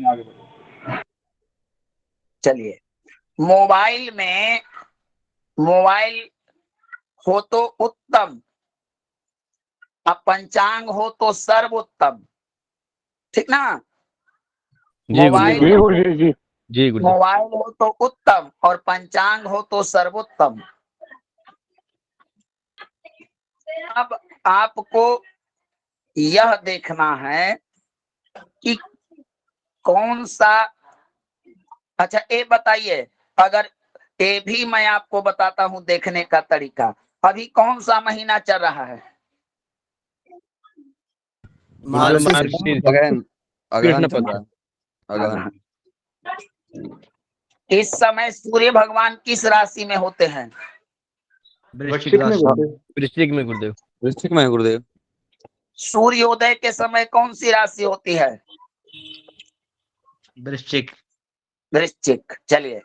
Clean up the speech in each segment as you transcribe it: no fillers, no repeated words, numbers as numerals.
आगे बढ़ो। चलिए, मोबाइल में मोबाइल हो तो उत्तम, अब पंचांग हो तो सर्वोत्तम, ठीक ना। जी गुरुदेव। मोबाइल जी जी गुरुदेव। मोबाइल हो तो उत्तम और पंचांग हो तो सर्वोत्तम। अब आपको यह देखना है कि कौन सा, अच्छा ये बताइए, अगर ये भी मैं आपको बताता हूं देखने का तरीका। अभी कौन सा महीना चल रहा है? मार्गशीर्ष। अगहन कृष्ण अगहन चल पक्ष। रहा है। अगहन। इस समय सूर्य भगवान किस राशि में होते हैं? वृश्चिक में गुरुदेव। वृश्चिक में है गुरुदेव। सूर्योदय के समय कौन सी राशि होती है? वृश्चिक। वृश्चिक। चलिए,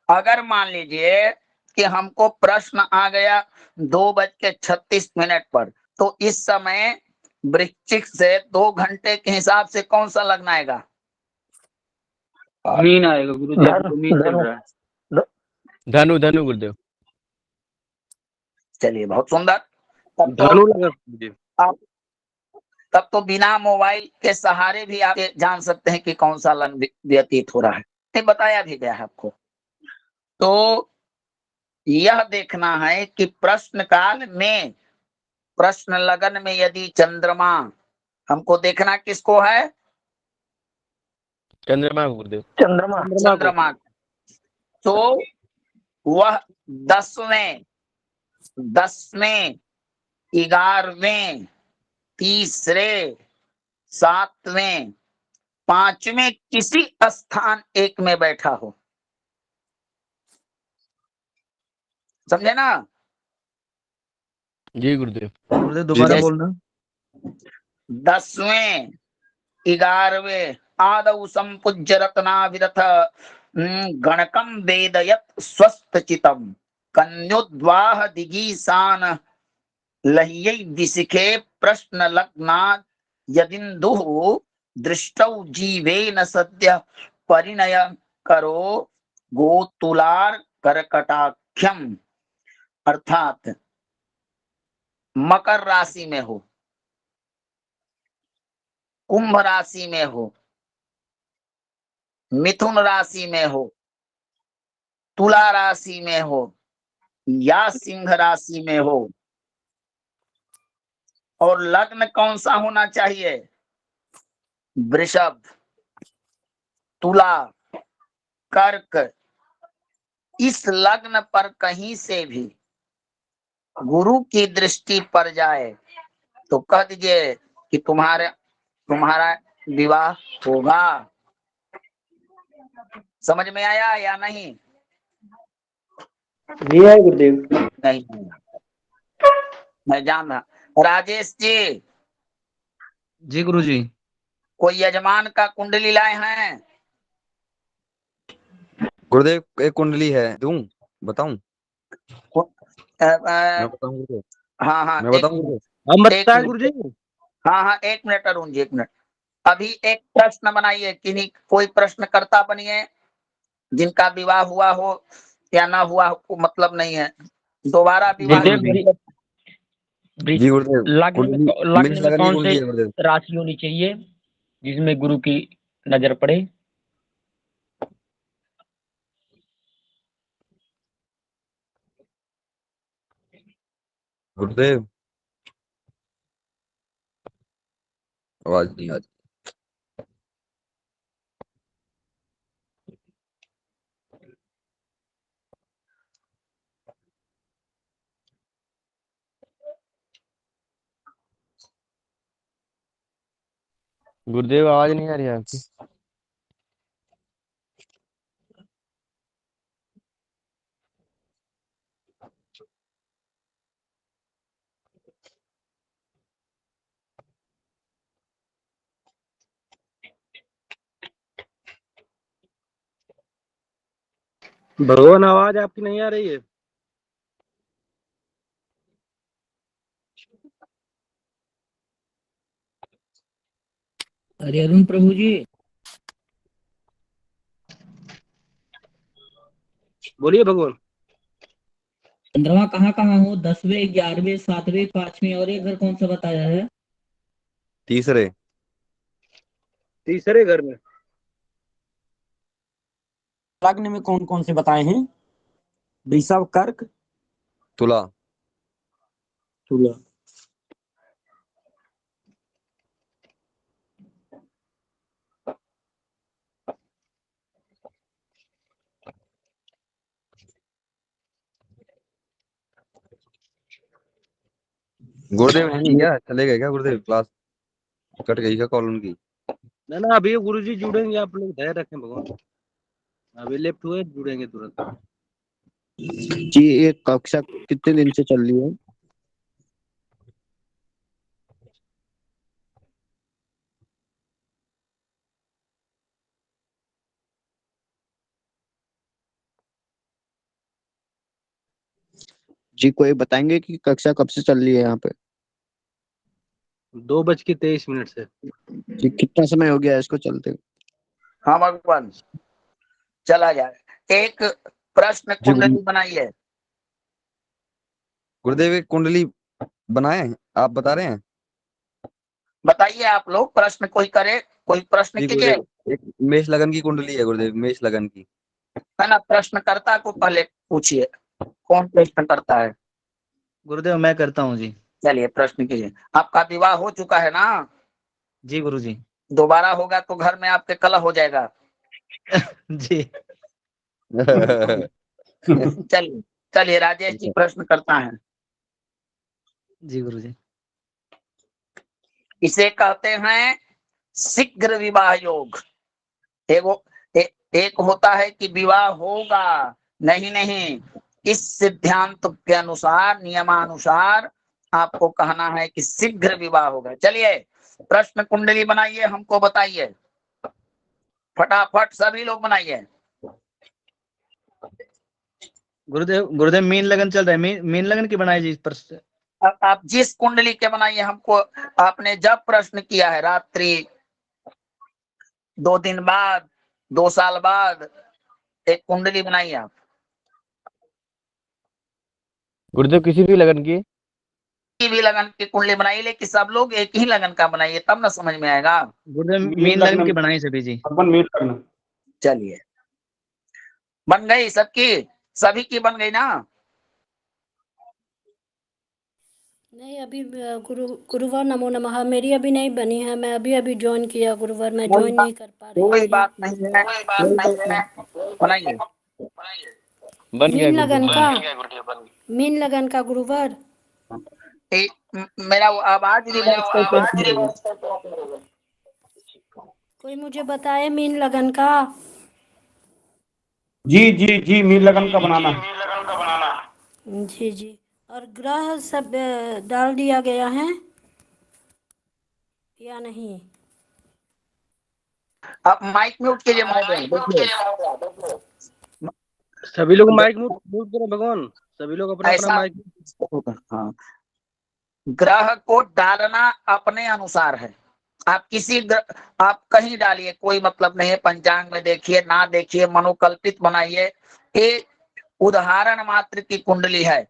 अगर मान लीजिए कि हमको प्रश्न आ गया 2:36 पर, तो इस समय वृश्चिक से 2 घंटे के हिसाब से कौन सा लगना आएगा? मीन आएगा गुरुजी, अभी तो मीन चल रहा है। धनु धनु गुरुदेव। चलिए, बहुत सुंदर। तब तो धनु लगा गुरुदेव। आप तब तो बिना मोबाइल के सहारे भी आप ये जान सकते हैं कि कौन सा लग्न व्यतीत हो रहा है। ये बताया भी गया है आपको। तो यह देखना है कि प्रश्न काल में, प्रश्न लगन में यदि चंद्रमा, हमको देखना किसको है? चंद्रमा गुरुदेव। चंद्रमा। तो वह 10वें 11वें, तीसरे, 7वें, 5वें किसी स्थान एक में बैठा हो। समझे ना? जी गुरुदेव। गुरुदेव दोबारा जैसे बोलना। 10वें, 11वें आदौ संपूज्य रत्नाविरथ गणकम वेदयत स्वस्थ चितम कन्योद्वाह दिगीसान लह्यै विशिखे प्रश्न लग्ना यदिन्दुः दृष्टौ जीवेन सद्य परिणय करो गोतुलार कर्कटाख्यम, अर्थात मकर राशि में हो, कुंभ राशि में हो, मिथुन राशि में हो, तुला राशि में हो या सिंह राशि में हो, और लग्न कौन सा होना चाहिए? वृषभ, तुला, कर्क। इस लग्न पर कहीं से भी गुरु की दृष्टि पड़ जाए तो कह दीजिए कि तुम्हारा विवाह होगा। समझ में आया या नहीं? जी है गुरुदेव। नहीं, मैं जान रहा। राजेश जी, जी गुरुजी। कोई यजमान का कुंडली लाए हैं? गुरुदेव एक कुंडली है, दूं? बताऊं? मैं बताऊं गुरुदेव? हाँ हाँ, मैं एक बताऊं मिनट, गुरुदेव? हम एक बताए मिनट। गुरुजी। हाँ हाँ, एक मिनट अरुण जी, एक मिनट। अभी एक प्रश्न बनाइए, किन्हीं कोई प्रश्नकर्ता बनिए जिनका विवाह हुआ हो या ना हुआ हो, को मतलब नहीं है। दोबारा विवाह गुरुजी। जी गुरुदेव। लग्न कुंडली लग्न मेष में लगन की कौन से कुंडली है गुरुदेव। राशि होनी चाहिए जिसमें गुरु की नजर पड़े? गुरुदेव आवाज नहीं आ रही। गुरुदेव आवाज नहीं आ रही है आपकी। भगवान आवाज आपकी नहीं आ रही है। अरे अरुण प्रभु जी, बोलिए भगवान। 15वां कहाँ कहाँ हो, 10वें 11वें 7वें 5वें, और एक घर कौन सा बताया है? तीसरे। तीसरे घर में। लग्न में कौन कौन से बताए हैं? वृषभ, कर्क, तुला। तुला। गुरुदेव है नहीं क्या? चले गए क्या गुरुदेव? क्लास कट गई क्या कॉल उनकी? ना अभी गुरुजी जुड़ेंगे, आप लोग धैर्य रखें भगवान। अभी लेफ्ट हुए, जुड़ेंगे तुरंत। जी, ये कक्षा कितने दिन से चल रही है? जी, कोई बताएंगे कि कक्षा कब से चल रही है यहाँ पे? 2:23 से। जी, कितना समय हो गया है इसको चलते? हाँ भगवान, चला जाए। एक प्रश्न जी कुंडली बनाइए। गुरुदेव एक कुंडली बनाए, आप बता रहे हैं? बताइए आप लोग, प्रश्न कोई करे, कोई प्रश्न जी कीजिए। गुरुदेव, एक मेष लगन की कुंडली है गुरुदेव, मेष लगन की। है ना, प्रश्नकर्ता को पहले पूछिए, कौन प्रश्न करता है? गुरुदेव मैं करता हूँ जी। चलिए प्रश्न कीजिए। आपका विवाह हो चुका है ना? जी गुरुजी। दोबारा होगा तो घर में आपके कलह हो जाएगा। जी। चलिए चलिए, राजेश जी प्रश्न करता है। जी गुरुजी। इसे कहते हैं शीघ्र विवाह योग। एक होता है कि विवाह होगा, नहीं नहीं, इस सिद्धांत के अनुसार, नियमानुसार आपको कहना है कि शीघ्र विवाह होगा। चलिए प्रश्न कुंडली बनाइए, हमको बताइए फटाफट, सभी लोग बनाइए। गुरुदेव मीन लगन चल रहा है, मीन लगन की बनाई जी प्रश्न। आप जिस कुंडली के बनाइए हमको। आपने जब प्रश्न किया है रात्रि, 2 दिन बाद, 2 साल बाद, एक कुंडली बनाइए आप। गुरुदेव किसी भी लगन की? किसी भी लगन की कुंडली बनाइए, लेकिन सब लोग एक ही लगन का बनाइए, तब ना समझ में आएगा। गुरुदेव मीन लगन की बनाई सभी जी। चलिए, बन गई सबकी? सभी की बन गई ना? नहीं, अभी गुरुवार नमो नमः मेरी अभी नहीं बनी है। मैं अभी ज्वाइन किया गुरुवार, मैं कोई ज्वाइन बात नहीं कर पा रही कोई थी। बात नहीं है, कोई बात नहीं, बनाइए। बन गया मीन लगन गुरुदेव। का, मीन लगन का गुरुवार। मेरा आवाज रिवर्स कैसे? कोई मुझे बताए मीन लगन का। जी जी जी, मीन लगन का बनाना है। जी जी। और ग्रह सब डाल दिया गया है या नहीं? आप माइक म्यूट कीजिए महोदय, देखिए सभी लोग माइक म्यूट करो भगवान, सभी लोग अपना अपना ऐसा। माइक। हाँ, ग्रह को डालना अपने अनुसार है। आप आप कहीं डालिए, कोई मतलब नहीं है। पंचांग में देखिए, ना देखिए, मनोकल्पित बनाइए। ये उदाहरण मात्र की कुंडली है,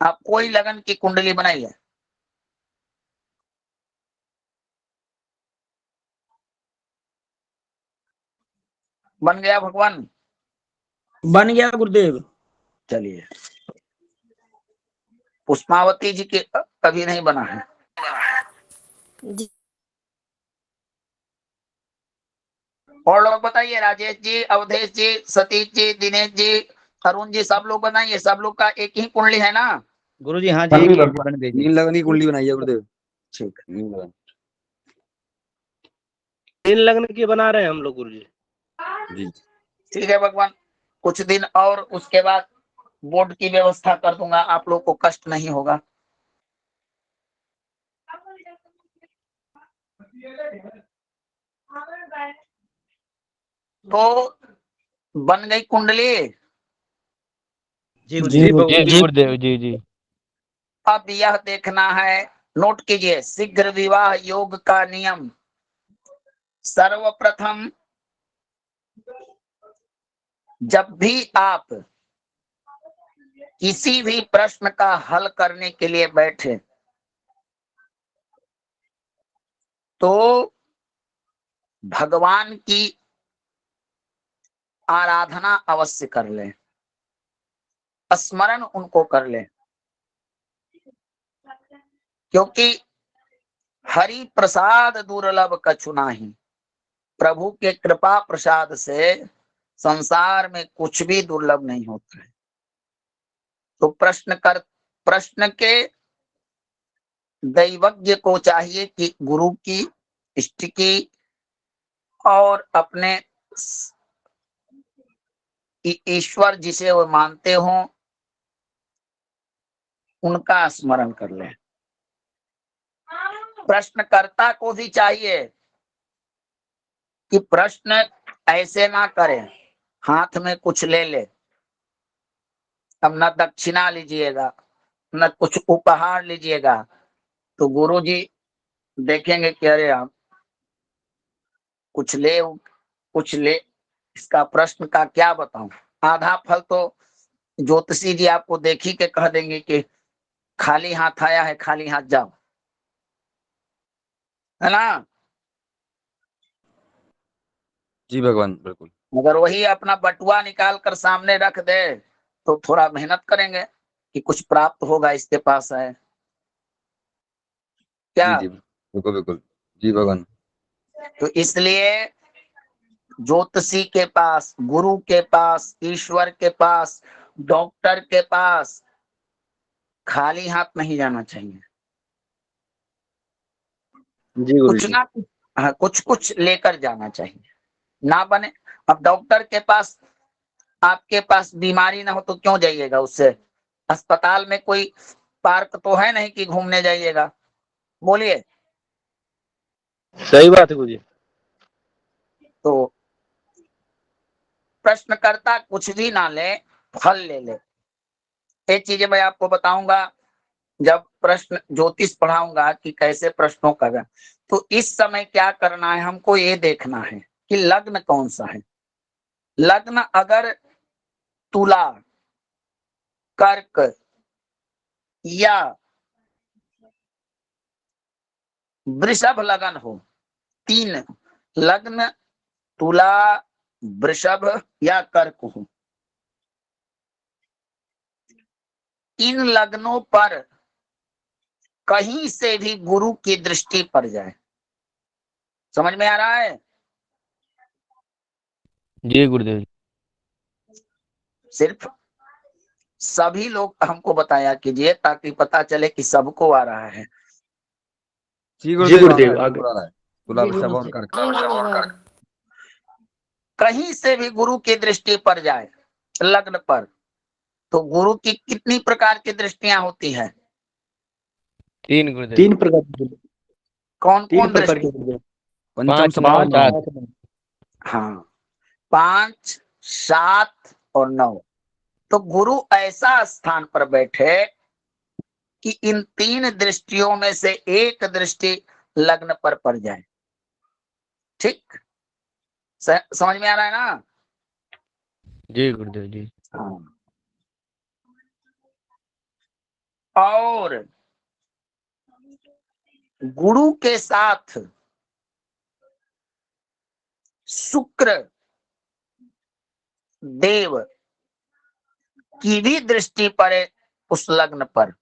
आप कोई लगन की कुंडली बनाइए। बन गया भगवान? बन गया गुरुदेव। चलिए, पुष्पावती जी के कभी नहीं बना है। जी। और लोग बताइए, राजेश जी, अवधेश जी, सतीश जी, दिनेश जी, अरुण जी, सब लोग बनाइए। सब लोग का एक ही कुंडली है ना? गुरुजी हाँ जी, एक ही बन गई जी। मीन लगन की कुंडली बनाई है गुरुदेव। ठीक है, मीन लगन। मीन लगन की बना रहे हैं हम लोग गुरुजी। जी ठीक है भगवान। कुछ दिन और, उसके बाद बोर्ड की व्यवस्था कर दूंगा, आप लोग को कष्ट नहीं होगा। तो बन गई कुंडली। जी गुरुजी। जी गुरुदेव, जी जी। अब यह देखना है, नोट कीजिए, शीघ्र विवाह योग का नियम। सर्वप्रथम जब भी आप किसी भी प्रश्न का हल करने के लिए बैठे तो भगवान की आराधना अवश्य कर ले, स्मरण उनको कर ले, क्योंकि हरि प्रसाद दुर्लभ कछु नाही। प्रभु के कृपा प्रसाद से संसार में कुछ भी दुर्लभ नहीं होता है। तो प्रश्न के दैवज्ञ को चाहिए कि गुरु की, इष्ट की और अपने ईश्वर जिसे वो मानते हो उनका स्मरण कर ले। प्रश्नकर्ता को भी चाहिए कि प्रश्न ऐसे ना करे हाथ में कुछ ले ले, अब न दक्षिणा लीजिएगा न कुछ उपहार लीजिएगा, तो गुरु जी देखेंगे कि अरे आप कुछ ले, इसका प्रश्न का क्या बताऊं। आधा फल तो ज्योतिषी जी आपको देखी के कह देंगे कि खाली हाथ आया है, खाली हाथ जाओ, है ना। जी भगवान, बिल्कुल। मगर वही अपना बटुआ निकाल कर सामने रख दे तो थोड़ा मेहनत करेंगे कि कुछ प्राप्त होगा, इसके पास है क्या। जी जी बिल्कुल बिल्कुल। जी भगवान। तो इसलिए ज्योतिषी के पास, गुरु के पास, ईश्वर के पास, डॉक्टर के पास खाली हाथ नहीं जाना चाहिए। जी गुरु कुछ जी। ना कुछ, हाँ, कुछ कुछ लेकर जाना चाहिए। ना बने, अब डॉक्टर के पास आपके पास बीमारी ना हो तो क्यों जाइएगा उससे। अस्पताल में कोई पार्क तो है नहीं कि घूमने जाइएगा, बोलिए। सही बात है गुरु जी। तो प्रश्नकर्ता कुछ भी ना ले, फल ले ले। ये चीजें मैं आपको बताऊंगा जब प्रश्न ज्योतिष पढ़ाऊंगा कि कैसे प्रश्नों का। तो इस समय क्या करना है, हमको ये देखना है कि लग्न कौन सा है। लग्न अगर तुला, कर्क या वृषभ लगन हो, तीन लग्न तुला, वृषभ या कर्क हो, इन लग्नों पर कहीं से भी गुरु की दृष्टि पड़ जाए, समझ में आ रहा है। जी गुरुदेव। सिर्फ सभी लोग हमको बताया कीजिए ताकि पता चले कि सबको आ रहा है। जी जी गुरुदेव, आ रहा है, गुरुदेव आगे। बिल्कुल आ रहा है। तुला, जी वृषभ गुरु और जी। कर्क। जी गुरुवर। कहीं से भी गुरु की दृष्टि पड़ जाए लग्न पर, तो गुरु की कितनी प्रकार की दृष्टियां होती है, 3 गुरुदेव। तीन प्रकार की, कौन तीन कौन प्रकार की दृष्टि। गुरुदेव। पंचम, 5, 9, सप्तम, 5, नवम। 7। हाँ, 5, 7 और 9। तो गुरु ऐसा स्थान पर बैठे कि इन तीन दृष्टियों में से एक दृष्टि लग्न पर पड़ जाए। ठीक, समझ में आ रहा है ना। जी गुरुदेव जी। हाँ। और गुरु के साथ शुक्र देव की भी दृष्टि पड़े उस लग्न पर,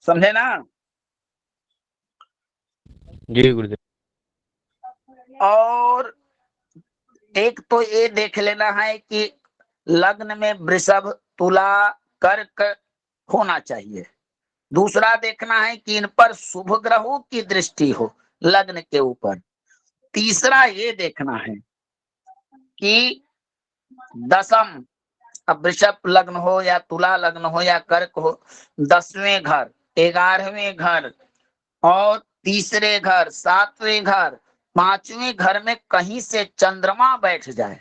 समझे ना। जी गुरुदेव। और एक तो ये देख लेना है कि लग्न में वृषभ, तुला, कर्क होना चाहिए। दूसरा देखना है कि इन पर शुभ ग्रहों की दृष्टि हो लग्न के ऊपर। तीसरा ये देखना है कि दसम, अब वृषभ लग्न हो या तुला लग्न हो या कर्क हो, 10वें घर, 11वें घर और तीसरे घर, 7वें घर, 5वें घर में कहीं से चंद्रमा बैठ जाए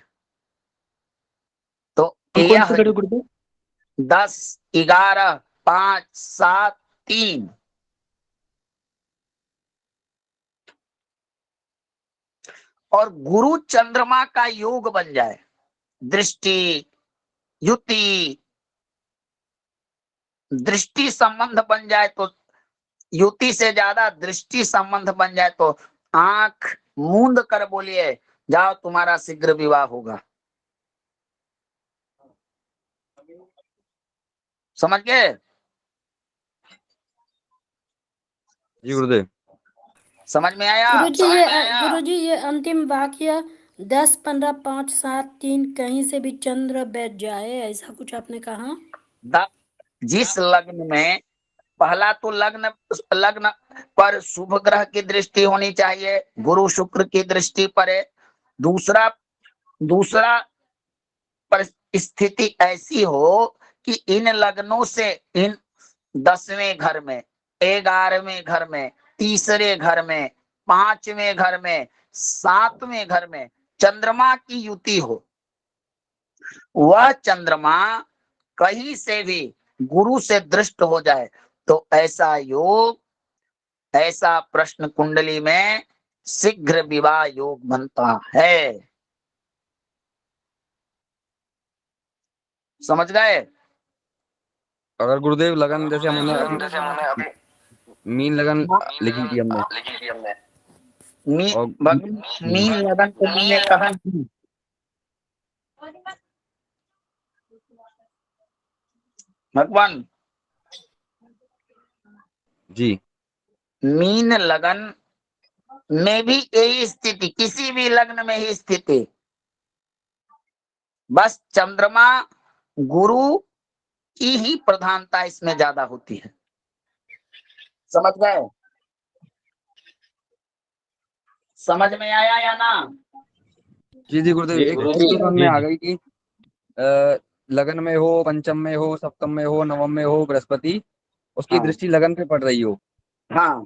तो कौन कौन से यह घड़े गुरुदेव। 10, 11, 5, 7, 3 और गुरु चंद्रमा का योग बन जाए दृष्टि, युति, दृष्टि संबंध बन जाए तो, युति से ज्यादा दृष्टि संबंध बन जाए तो आंख मूंद कर बोलिए जाओ तुम्हारा शीघ्र विवाह होगा। समझ गए? जी गुरुदेव। समझ में आया? गुरुजी ये अंतिम वाक्य 10, 15, 5, 7, 3 कहीं से भी चंद्र बैठ जाए ऐसा कुछ आपने कहा। जिस लग्न में, पहला तो लग्न पर शुभ ग्रह की दृष्टि होनी चाहिए, गुरु शुक्र की दृष्टि पड़े। दूसरा परिस्थिति ऐसी हो कि इन लग्नों से इन 10वें घर में, 11वें घर में, तीसरे घर में, 5वें घर में, 7वें घर में चंद्रमा की युति हो, वह चंद्रमा कहीं से भी गुरु से दृष्ट हो जाए तो ऐसा योग, ऐसा प्रश्न कुंडली में शीघ्र विवाह योग बनता है। समझ गए? अगर गुरुदेव लगन जैसे हमने मीन लगन लिखी थी हमने, मीन लगन को मैंने कहा भगवान जी, मीन लगन में भी यही स्थिति, किसी भी लग्न में ही स्थिति, बस चंद्रमा गुरु की ही प्रधानता इसमें ज्यादा होती है। समझ गए? समझ में आया या ना? जी गुरुदेव। एक चीज समझ में आ गई कि लगन में हो, पंचम में हो, सप्तम में हो, नवम में हो बृहस्पति, उसकी दृष्टि लगन पे पड़ रही हो, हाँ,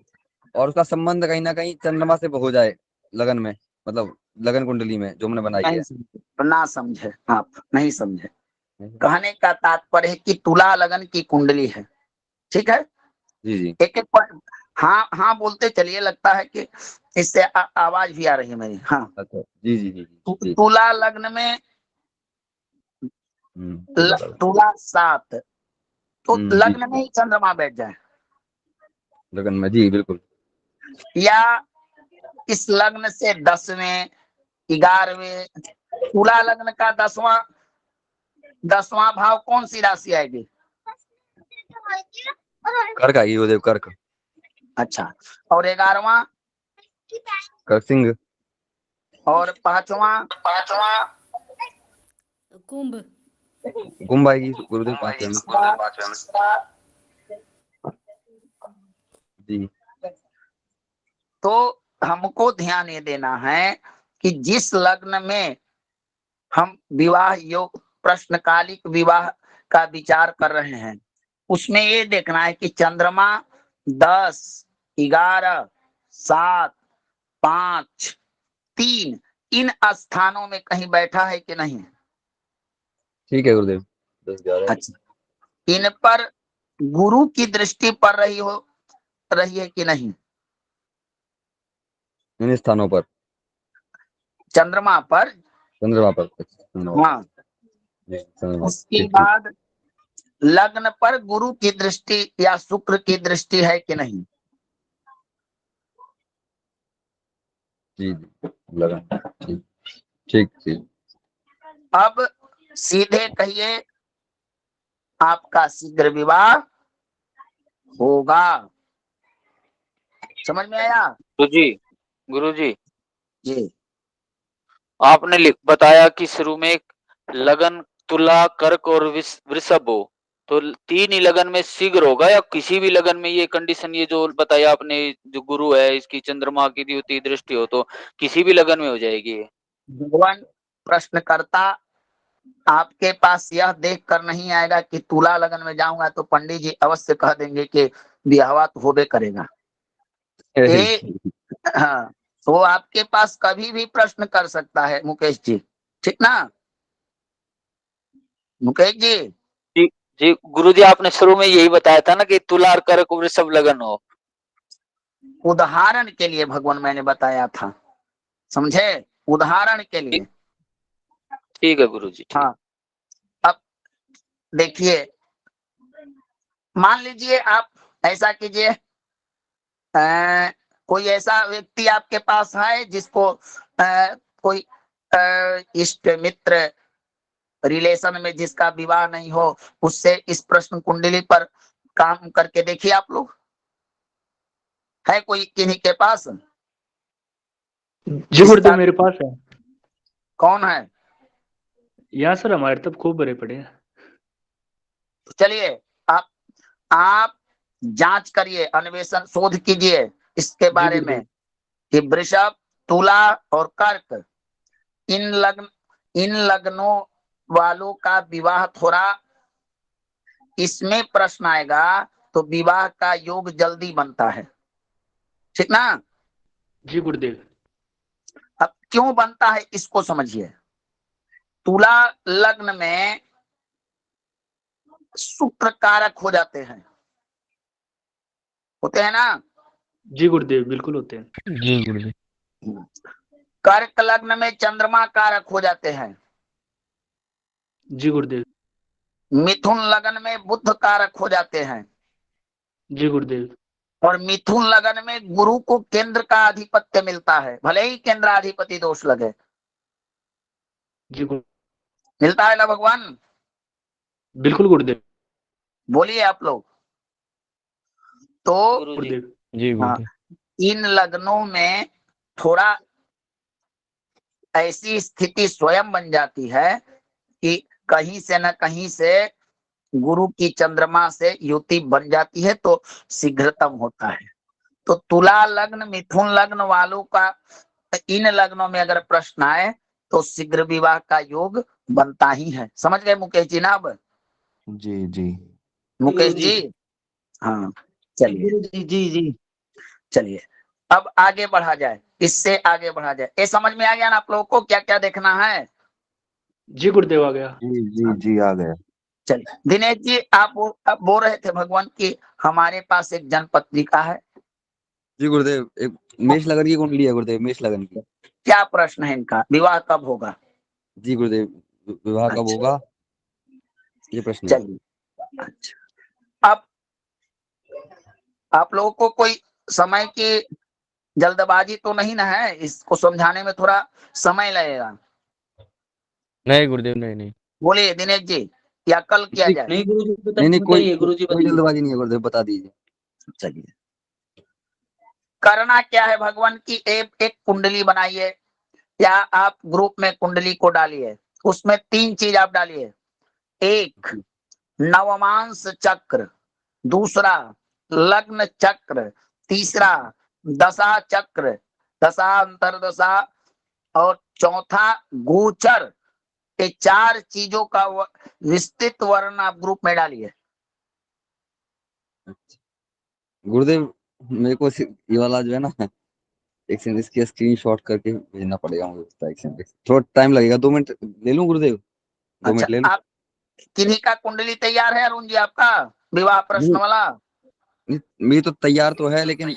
और उसका संबंध कहीं ना कहीं चंद्रमा से हो जाए लगन में, मतलब लगन कुंडली में जो हमने बनाई है। ना समझे आप, नहीं समझे। कहने का तात्पर्य है कि तुला लगन की कुंडली है, ठीक है? जी एक हाँ बोलते चलिए, लगता है कि इससे आवाज भी आ रही है मेरी। हाँ, अच्छा, जी। तुला लग्न में तुला 7 तो लग्न में ही चंद्रमा बैठ जाए, लगन में, जी बिल्कुल। या इस लग्न से 10वें, 11वें, तुला लग्न का 10वां भाव कौन सी राशि आएगी? कर्क आएगी गुरुदेव, कर्क। अच्छा, और 11वां कर्क सिंह, और 5वां कुंभ आएगी गुरुदेव 5वें में। जी, तो हमको ध्यान ये देना है कि जिस लग्न में हम विवाह योग, प्रश्नकालिक विवाह का विचार कर रहे हैं, उसमें ये देखना है कि चंद्रमा 10, 11, 7, 5, 3 इन स्थानों में कहीं बैठा है कि नहीं। ठीक है गुरुदेव। 10, 11। अच्छा, इन पर गुरु की दृष्टि पड़ रही है कि नहीं? इन स्थानों पर चंद्रमा पर। हाँ। उसके बाद लग्न पर गुरु की दृष्टि या शुक्र की दृष्टि है कि नहीं? जी लगन, ठीक। अब सीधे कहिए आपका शीघ्र विवाह होगा। समझ में आया? गुरुजी जी, आपने बताया कि शुरू में लगन तुला, कर्क और वृषभ हो, तो 3 ही लगन में शीघ्र होगा, या किसी भी लगन में ये कंडीशन, ये जो बताया आपने, जो गुरु है इसकी चंद्रमा की द्वितीय दृष्टि हो तो किसी भी लगन में हो जाएगी? भगवान प्रश्नकर्ता आपके पास यह देख कर नहीं आएगा कि तुला लगन में जाऊंगा तो पंडित जी अवश्य कह देंगे कि ब्याह तो होबे करेगा। हाँ, तो आपके पास कभी भी प्रश्न कर सकता है मुकेश जी, ठीक ना मुकेश जी? जी गुरुजी, आपने शुरू में यही बताया था ना कि तुला और कर्क वृषभ लगन हो। उदाहरण के लिए भगवान मैंने बताया था, समझे? उदाहरण के लिए। ठीक है गुरुजी, ठीक। हाँ, अब देखिए, मान लीजिए आप ऐसा कीजिए, कोई ऐसा व्यक्ति आपके पास है जिसको कोई इष्ट मित्र रिलेशन में जिसका विवाह नहीं हो, उससे इस प्रश्न कुंडली पर काम करके देखिए आप लोग। है कोई किन्हीं के पास? जी गुरुदेव मेरे पास है। कौन है? यहाँ सर हमारे तब खूब भरे पड़े हैं। तो चलिए आप जांच करिए, अन्वेषण शोध कीजिए इसके बारे में कि वृषभ, तुला और कर्क इन लग्नों वालों का विवाह थोड़ा, इसमें प्रश्न आएगा तो विवाह का योग जल्दी बनता है, ठीक ना? जी गुरुदेव। अब क्यों बनता है इसको समझिए। तुला लग्न में शुक्र कारक हो जाते हैं, होते हैं ना? जी गुरुदेव बिल्कुल होते हैं। जी गुरुदेव। कर्क लग्न में चंद्रमा कारक हो जाते हैं। जी गुरुदेव। मिथुन लग्न में बुध कारक हो जाते हैं। जी गुरुदेव। और मिथुन लग्न में गुरु को केंद्र का आधिपत्य मिलता है, भले ही केंद्राधिपति दोष लगे। जी मिलता है ना भगवान? बिल्कुल गुरुदेव। बोलिए आप लोग। तो गुरुदेव। जी हाँ, गुरुदेव। इन लग्नों में थोड़ा ऐसी स्थिति स्वयं बन जाती है कि कहीं से न कहीं से गुरु की चंद्रमा से युति बन जाती है, तो शीघ्रतम होता है। तो तुला लग्न, मिथुन लग्न वालों का इन लग्नों में अगर प्रश्न आए तो शीघ्र विवाह का योग बनता ही है। समझ गए मुकेश जी ना? अब जी जी मुकेश जी, हाँ चलिए जी चलिए अब आगे बढ़ा जाए, इससे आगे बढ़ा जाए। ये समझ में आ गया ना आप लोगों को क्या क्या देखना है? जी गुरुदेव आ गया। जी आ गया। चलिए दिनेश जी, आप बोल रहे थे भगवान की हमारे पास एक जनपत्रिका है। जी गुरुदेव, एक मेष लगन की कुंडली है गुरुदेव, मेष लगन की। क्या प्रश्न है इनका? विवाह कब होगा? जी गुरुदेव, विवाह कब अच्छा। होगा ये प्रश्न है। चलिए, अच्छा, अब आप लोगों को कोई समय की जल्दबाजी तो नहीं ना है? इसको समझाने में थोड़ा समय लगेगा। नहीं गुरुदेव, नहीं। बोलिए दिनेश जी, या कल किया जाए? नहीं गुरुजी नहीं बताइए, गुरुजी कोई बताइए। जल्दबाजी नहीं है गुरुदेव, बता दीजिए। चलिए, करना क्या है भगवान की, एक कुंडली बनाइए या आप ग्रुप में कुंडली को डालिए। उसमें 3 चीज आप डालिए। एक, नवमांश चक्र, दूसरा लग्न चक्र, तीसरा दशा चक्र, दशा अंतरदशा, और चौथा गोचर। ये 4 चीजों का विस्तृत वर्णन आप ग्रुप में डालिए। गुरुदेव मेरे को ये वाला जो है ना, एक सेकंड, इसकी स्क्रीनशॉट करके भेजना पड़ेगा मुझे। एक सेकंड, थोड़ा टाइम लगेगा, 2 मिनट ले लूं गुरुदेव? 2 मिनट अच्छा, ले लूं? आप किन्हीं का कुंडली तैयार है अरुण जी आपका, विवाह प्रश्न वाला? मेरी तो तैयार तो है, लेकिन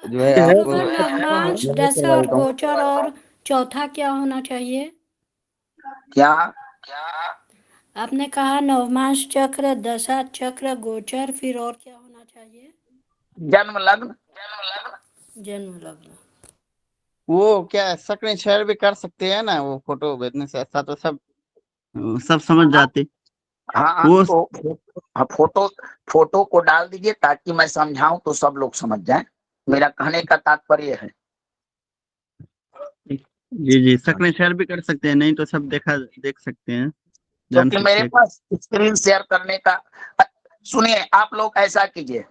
जो है आप गुरु नवमांश, दशा और गोचर, और चौथा क्या होना चाहिए? क्या आपने कहा नवमांश चक्र, दशा चक्र, गोचर, फिर और क्या होना चाहिए? जन्म लग्न। जन्म लग्न। वो क्या स्क्रीन शेयर भी कर सकते हैं ना, वो फोटो भेजने से ऐसा तो सब समझ जाते। हाँ, वो तो फोटो को डाल दीजिए ताकि मैं समझाऊं तो सब लोग समझ जाएं। मेरा कहने का तात्पर्य है। जी स्क्रीन शेयर भी कर सकते हैं, नहीं तो सब देख सकते हैं, जान क्योंकि सकते मेरे हैं। पास स्क्रीन शेयर करने का, सुनिए आप लोग ऐसा कीजिए,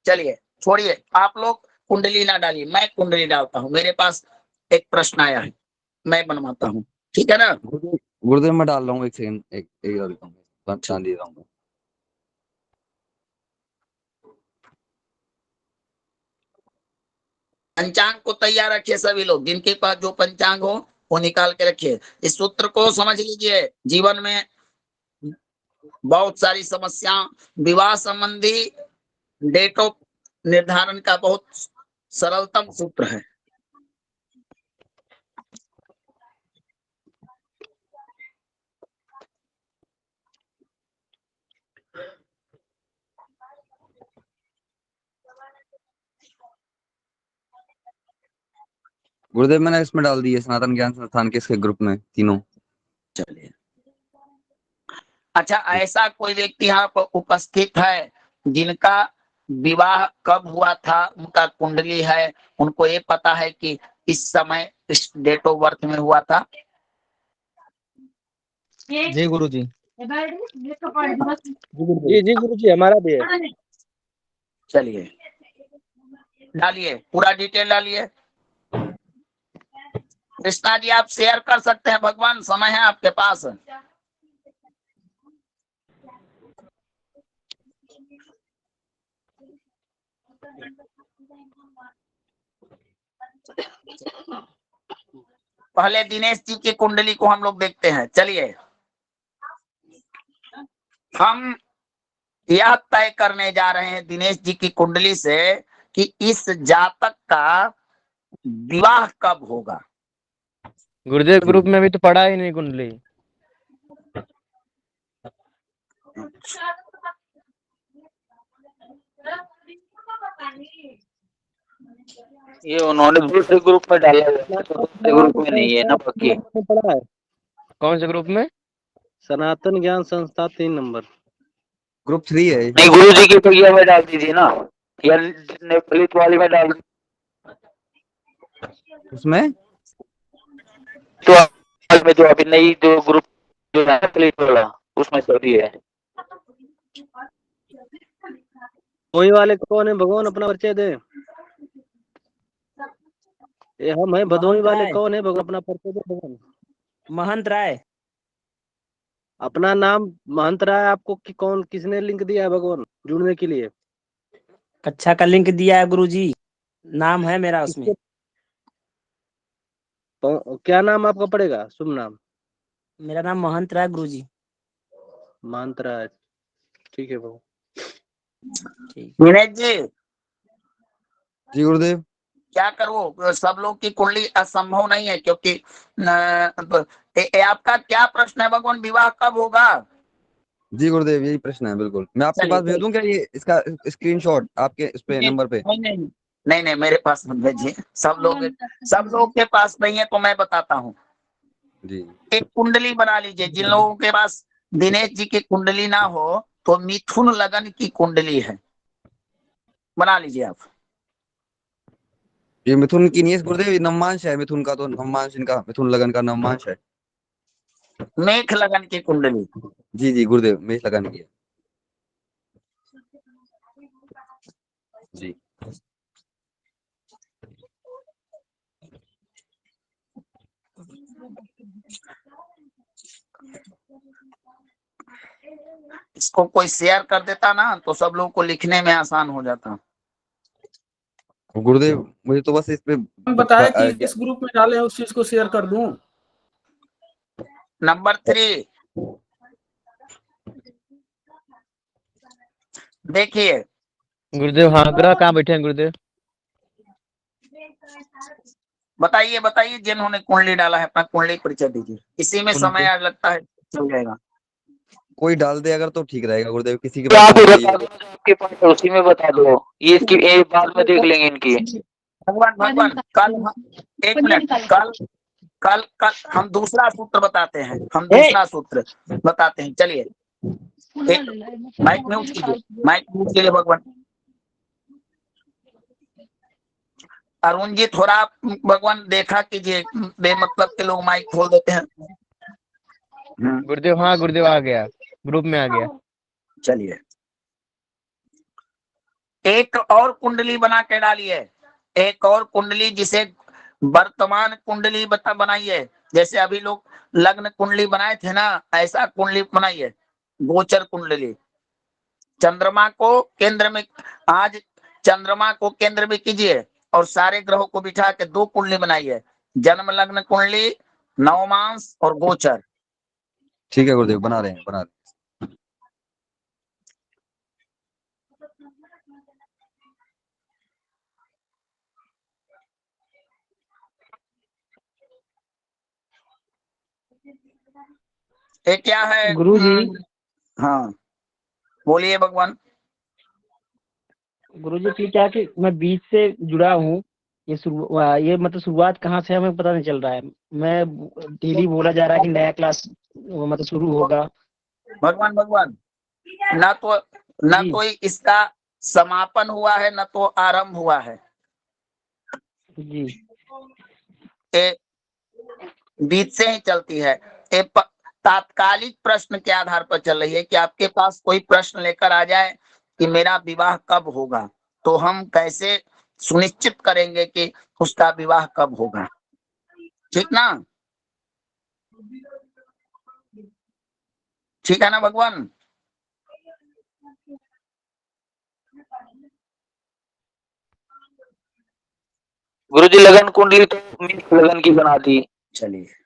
चलिए छोड़िए, आप लोग कुंडली ना डालिए, मैं कुंडली डालता हूँ। मेरे पास एक प्रश्न आया है, मैं बनवाता हूँ, ठीक है ना? गुरुदेव मैं डाल रहा हूँ, एक सेकंड, एक देता हूँ, बता दे रहा हूँ। पंचांग को तैयार रखिए सभी लोग, जिनके पास जो पंचांग हो वो निकाल के रखिए। इस सूत्र को समझ लीजिए, जीवन में बहुत सारी समस्या, विवाह संबंधी डेट ऑफ निर्धारण का बहुत सरलतम सूत्र है। गुरुदेव मैंने इसमें डाल दी है सनातन ज्ञान संस्थान के इसके ग्रुप में तीनों। चलिए, अच्छा ऐसा कोई व्यक्ति यहाँ पर उपस्थित है जिनका विवाह कब हुआ था, उनका कुंडली है, उनको ये पता है कि इस समय इस डेट ऑफ बर्थ में हुआ था? जी गुरु जी। जी गुरु जी, हमारा भी है। चलिए डालिए, पूरा डिटेल डालिए। कृष्णा जी आप शेयर कर सकते हैं, भगवान समय है आपके पास। पहले दिनेश जी की कुंडली को हम लोग देखते हैं। चलिए हम यह तय करने जा रहे हैं दिनेश जी की कुंडली से कि इस जातक का विवाह कब होगा। गुरुदेव ग्रुप में अभी तो पढ़ा ही नहीं कुंडली। ये उन्होंने दूसरे ग्रुप में डाला है, दूसरे ग्रुप में नहीं है ना पक्की। पढ़ा है कौन से ग्रुप में? सनातन ज्ञान संस्था 3 नंबर। ग्रुप 3 है। नहीं गुरु जी की पगिया में डाल दीजिए ना, या पुलिस वाली में डाल उसमें तो में जो अभी नई जो ग्रुप जो है पुलिस वाला उसमें सभी है। भदोही वाले कौन है भगवान, अपना परिचय दे। ये हम है भदोही वाले, कौन है भगवान, अपना परिचय दे भगवान। महंत राय। अपना नाम महंत राय आपको कि कौन किसने लिंक दिया है भगवान जुड़ने के लिए? कक्षा का लिंक दिया है गुरुजी, नाम है मेरा उसमें। तो क्या नाम आपका पड़ेगा, शुभ नाम? मेरा नाम महंत राय गुरुजी। महंत राय, ठीक है बाबू। दिनेश जी जी गुरुदेव। क्या करो, सब लोग की कुंडली असंभव नहीं है, क्योंकि आपका क्या प्रश्न है भगवान, विवाह कब होगा? जी गुरुदेव यही प्रश्न है बिल्कुल। मैं आपके चलिए, पास भेज दूं क्या ये इसका स्क्रीनशॉट आपके इस पे नंबर पे? नहीं नहीं नहीं नहीं, मेरे पास मत भेजिए, सब लोग के पास नहीं है, तो मैं बताता हूँ। जी एक कुंडली बना लीजिए, जिन लोगों के पास दिनेश जी की कुंडली ना हो तो मिथुन लगन की कुंडली है, बना लीजिए आप। ये मिथुन की नहीं है गुरुदेव, ये नवमांश है मिथुन का, तो नवमांश इनका मिथुन लगन का नवमांश है। मेष लगन की कुंडली। जी जी गुरुदेव मेष लगन की है। जी इसको कोई शेयर कर देता ना तो सब लोगों को लिखने में आसान हो जाता। गुरुदेव मुझे तो बस इस पे बताया कि इस ग्रुप में डाले हैं, उस चीज को शेयर कर दूं। नंबर 3 देखिए, गुरुदेव हाँ, ग्रह कहाँ बैठे हैं गुरुदेव? बताइए बताइए जिन्होंने कुंडली डाला है अपना कुंडली परिचय दीजिए, इसी में समय आज लगता है चल जाएगा। कोई डाल दे अगर तो ठीक रहेगा गुरुदेव, किसी के तो आप पास ही नहीं बता दो, आपके पास है, उसी में बता दो। ये इसकी बाद में देख लेंगे इनकी। भगवान कल एक मिनट, कल कल कल हम दूसरा सूत्र बताते हैं, हम दूसरा सूत्र बताते हैं। चलिए माइक म्यूट कीजिए, माइक म्यूट कीजिए भगवान। अरुण जी थोड़ा भगवान देखा कीजिए, बेमतलब के लोग माइक खोल देते हैं। गुरुदेव हाँ, गुरुदेव आ गया, ग्रुप में आ गया। चलिए एक और कुंडली बना के डालिए, एक और कुंडली जिसे वर्तमान कुंडली बनाइए। जैसे अभी लोग लग्न कुंडली बनाए थे ना, ऐसा कुंडली बनाइए, गोचर कुंडली। चंद्रमा को केंद्र में, आज चंद्रमा को केंद्र में कीजिए और सारे ग्रहों को बिठा के 2 कुंडली बनाइए, जन्म लग्न कुंडली, नवमांश और गोचर। ठीक है गुरुदेव, बना रहे हैं बना रहे हैं। ये क्या है गुरुजी? हाँ बोलिए भगवान। गुरुजी की क्या कि मैं बीच से जुड़ा हूँ, ये मतलब शुरुआत कहाँ से हमें पता नहीं चल रहा है। मैं डेली बोला जा रहा है कि नया क्लास मतलब शुरू होगा। भगवान भगवान न जी तो इसका समापन हुआ है न तो आरंभ हुआ है। जी ये बीच से ही चलती है। ये तात्कालिक प्रश्न के आधार पर चल रही है कि आपके पास कोई प्रश्न लेकर आ जाए कि मेरा विवाह कब होगा, तो हम कैसे सुनिश्चित करेंगे कि उसका विवाह कब होगा। ठीक ना, ठीक है ना भगवान। गुरुजी लगन कुंडली तो लगन की बना दी। चलिए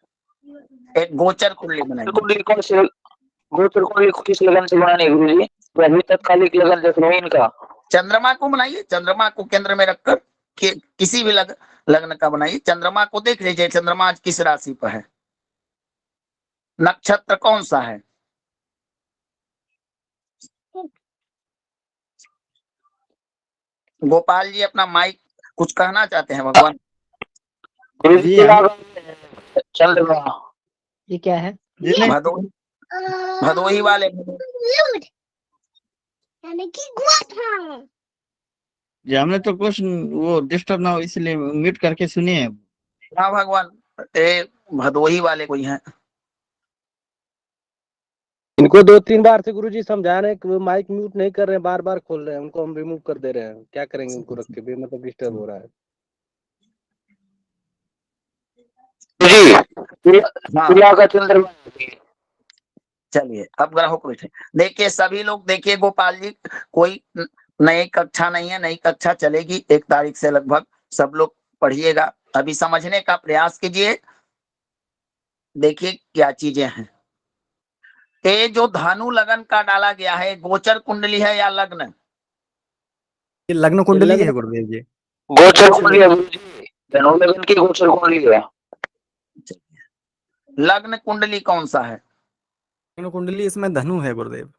एक गोचर कुंडली बनाइए। कुंडली कौन से गोचर कुंडली किस लगन से बनानी है गुरुजी? अभी तत्कालिक लगन जैसे मीन का चंद्रमा को बनाइए, चंद्रमा को केंद्र में रखकर किसी भी लग्न का बनाइए। चंद्रमा को देख लीजिए, चंद्रमा आज किस राशि पर है, नक्षत्र कौन सा है। गोपाल जी अपना माइक कुछ कहना चाहते हैं भगवान। गुरुजी चंद्रमा ये क्या है? भदोही वाले जी हमने तो कुछ वो डिस्टर्ब ना हो इसलिए म्यूट करके सुनिए। हाँ भगवान, भदोही वाले कोई हैं। इनको 2-3 बार से गुरुजी समझा रहे हैं कि वो माइक म्यूट नहीं कर रहे हैं, बार बार खोल रहे हैं, उनको हम रिमूव कर दे रहे हैं। क्या करेंगे उनको रख के भी, मतलब डिस्टर्ब हो रहा है। तुला का चंद्रमा। चलिए अब ग्रहों को बैठे देखिए, सभी लोग देखिए। गोपाल जी कोई नई कक्षा नहीं है, नई कक्षा चलेगी 1 तारीख से लगभग। सब लोग पढ़िएगा, अभी समझने का प्रयास कीजिए। देखिए क्या चीजें हैं। ये जो धनु लगन का डाला गया है, गोचर कुंडली है या लग्न? ये लग्न कुंडली है गुरुदेव जी। गोचर कुंडली है गुरुजी, धनु लगन की गोचर कुंडली है। लग्न कुंडली कौन सा है? लग्न कुंडली इसमें धनु है गुरुदेव।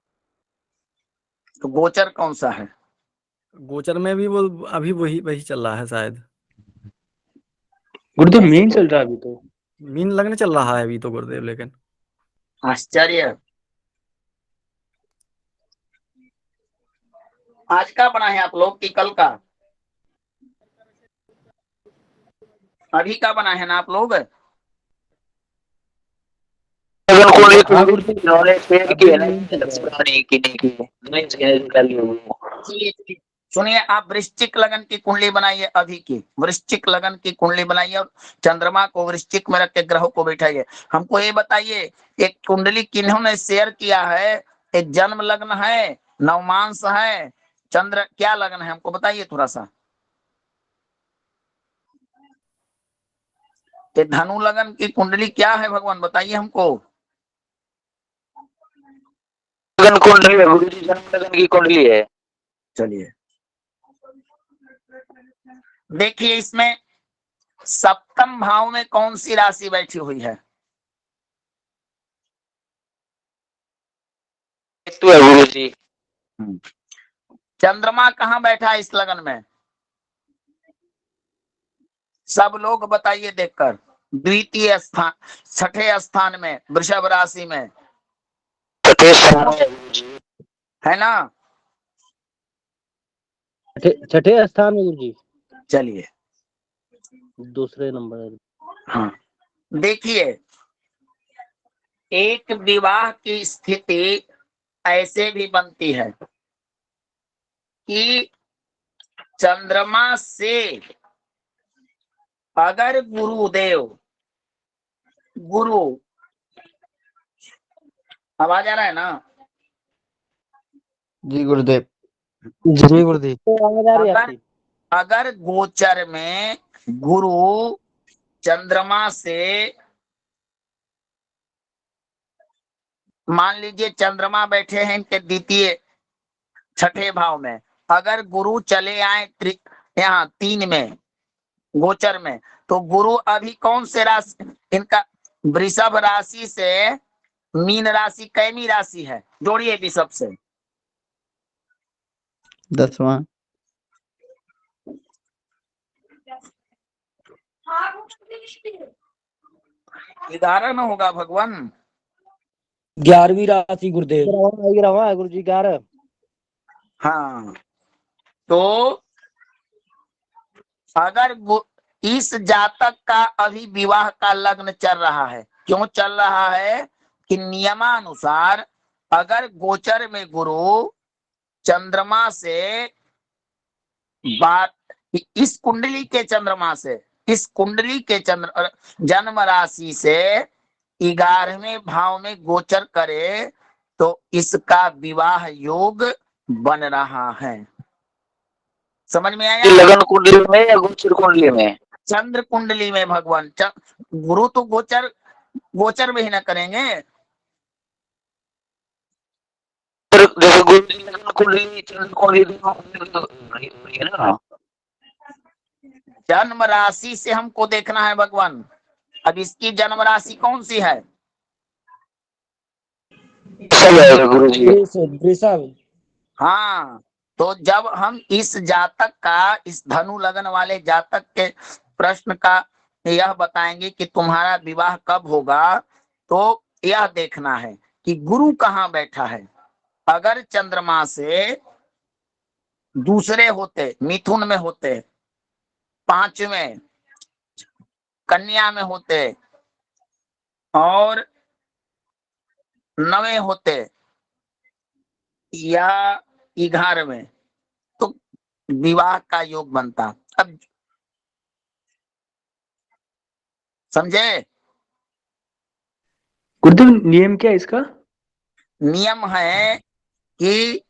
तो गोचर कौन सा है? गोचर में भी वो अभी वही वही चल रहा है शायद। गुरुदेव मीन चल रहा है अभी तो। मीन लग्न चल रहा है अभी तो गुरुदेव, लेकिन आश्चर्य। आज का बना है आप लोग कि कल का? अभी का बना है ना आप लोग? सुनिए, आप वृश्चिक लगन की कुंडली बनाइए, अभी की वृश्चिक लगन की कुंडली बनाइए और चंद्रमा को वृश्चिक में रख के ग्रहों को बैठाइए। हमको ये बताइए, एक कुंडली किन्होंने शेयर किया है? एक जन्म लग्न है, नवमांश है, चंद्र क्या लगन है, हमको बताइए थोड़ा सा। धनु लगन की कुंडली क्या है भगवान, बताइए हमको। लगन कुंडली है गुरुजी, जन्म लगन की कुंडली है। चलिए देखिए, इसमें सप्तम भाव में कौन सी राशि बैठी हुई है? केतु है गुरुजी। चंद्रमा कहाँ बैठा है इस लगन में? सब लोग बताइए देखकर। द्वितीय स्थान, 6ठे स्थान में, वृषभ राशि में है ना? 6ठे स्थान में गुरुजी। चलिए दूसरे नंबर। हाँ देखिए, एक विवाह की स्थिति ऐसे भी बनती है कि चंद्रमा से अगर गुरु आवाज आ रहा है ना? जी गुरुदेव। जी गुरुदेव। अगर गोचर में गुरु चंद्रमा से, मान लीजिए चंद्रमा बैठे हैं इनके द्वितीय 6ठे भाव में, अगर गुरु चले आए यहाँ 3 में गोचर में, तो गुरु अभी कौन से राशि इनका? वृषभ राशि से मीन राशि कैमी राशि है? जोड़िए वृषभ से। 10वां। 11 न होगा भगवान, 11वीं राशि गुरुदेव। 11वां है गुरु जी, 11। हाँ तो अगर इस जातक का अभी विवाह का लग्न चल रहा है, क्यों चल रहा है कि नियमानुसार अगर गोचर में गुरु चंद्रमा से बात, इस कुंडली के चंद्रमा से, इस कुंडली के चंद्र जन्म राशि से 11वें भाव में गोचर करे तो इसका विवाह योग बन रहा है। समझ में आया? लगन कुंडली में या गोचर कुंडली में? चंद्र कुंडली में भगवान। गुरु तो गोचर में ही ना करेंगे। जैसे लगन कुंडली चंद्र कुंडली ना, जन्म राशि से हमको देखना है भगवान। अब इसकी जन्म राशि कौन सी है? गुरु जी। वृषभ। हाँ, तो जब हम इस जातक का, इस धनु लगन वाले जातक के प्रश्न का यह बताएंगे कि तुम्हारा विवाह कब होगा, तो यह देखना है कि गुरु कहाँ बैठा है। अगर चंद्रमा से दूसरे होते, मिथुन में होते, 5वें कन्या में होते और 9वें होते या 11वें, तो विवाह का योग बनता। अब समझे? गुरुदेव नियम क्या है इसका? नियम है कि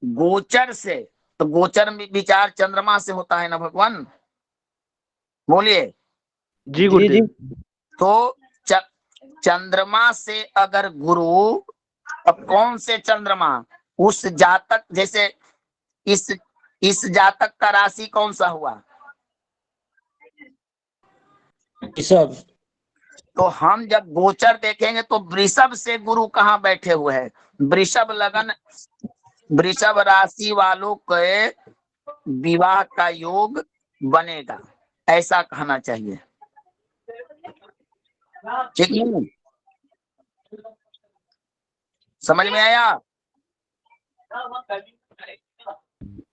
गोचर से, तो गोचर में विचार चंद्रमा से होता है ना भगवान, बोलिए। जी गुरुदेव। तो चंद्रमा से अगर गुरु, अब कौन से चंद्रमा? उस जातक, जैसे इस जातक का राशि कौन सा हुआ? वृषभ। तो हम जब गोचर देखेंगे तो वृषभ से गुरु कहाँ बैठे हुए हैं? वृषभ लगन, वृषभ राशि वालों के विवाह का योग बनेगा, ऐसा कहना चाहिए। ठीक है, समझ में आया?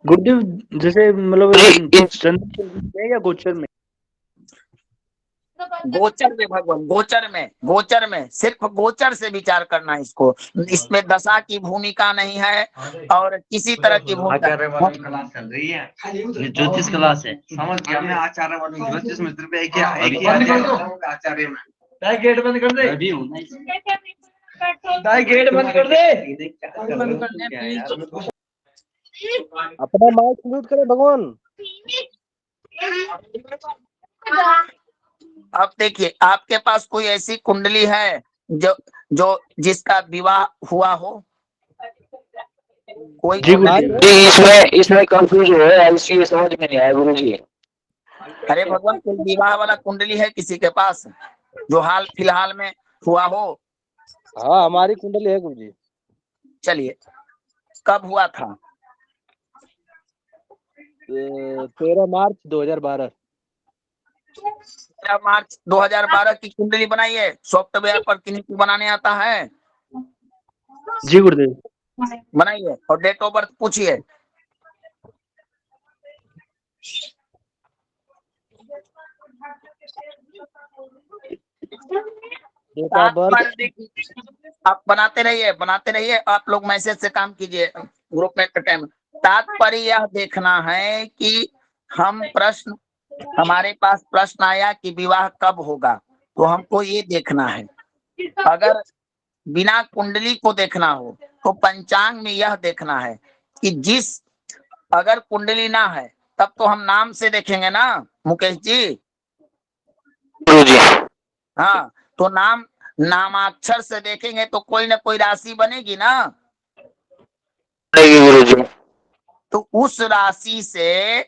गुरुदेव जैसे मतलब चंद्र में या गोचर में? गोचर में भगवान, गोचर में सिर्फ गोचर से विचार करना है इसको। इसमें दशा की भूमिका नहीं है और किसी तरह की भूमिका। क्लास चल रही है, ज्योतिष क्लास है, समझ गया मैं। आचार्य बनूं, ज्योतिष मित्र पे एक आचार्य में। दाई गेट बंद कर दे, अभी हूं। दाई गेट बंद कर दे, अपना माइक म्यूट करें भगवान। अब देखिए, आपके पास कोई ऐसी कुंडली है जो जिसका विवाह हुआ हो? कोई इसमें कंफ्यूज है, इसलिए समझ में नहीं आया गुरु जी। अरे भगवान, कोई विवाह वाला कुंडली है किसी के पास जो हाल फिलहाल में हुआ हो? हाँ, हमारी कुंडली है गुरु जी। चलिए, कब हुआ था? 13 मार्च 2012। 13 मार्च 2012 की कुंडली बनाई है। सॉफ्टवेयर पर किन्हीं को बनाने आता है? जी गुरुदेव। बनाइए और डेट ऑफ बर्थ पूछिए। आप बनाते रहिए, आप लोग मैसेज से काम कीजिए, ग्रुप में टाइम। तात्पर्य यह देखना है कि हमारे पास प्रश्न आया कि विवाह कब होगा, तो हमको ये देखना है। अगर बिना कुंडली को देखना हो तो पंचांग में यह देखना है कि अगर कुंडली ना है तब तो हम नाम से देखेंगे ना मुकेश जी। हाँ, तो नामाक्षर से देखेंगे तो कोई ना कोई राशि बनेगी ना। तो उस राशि से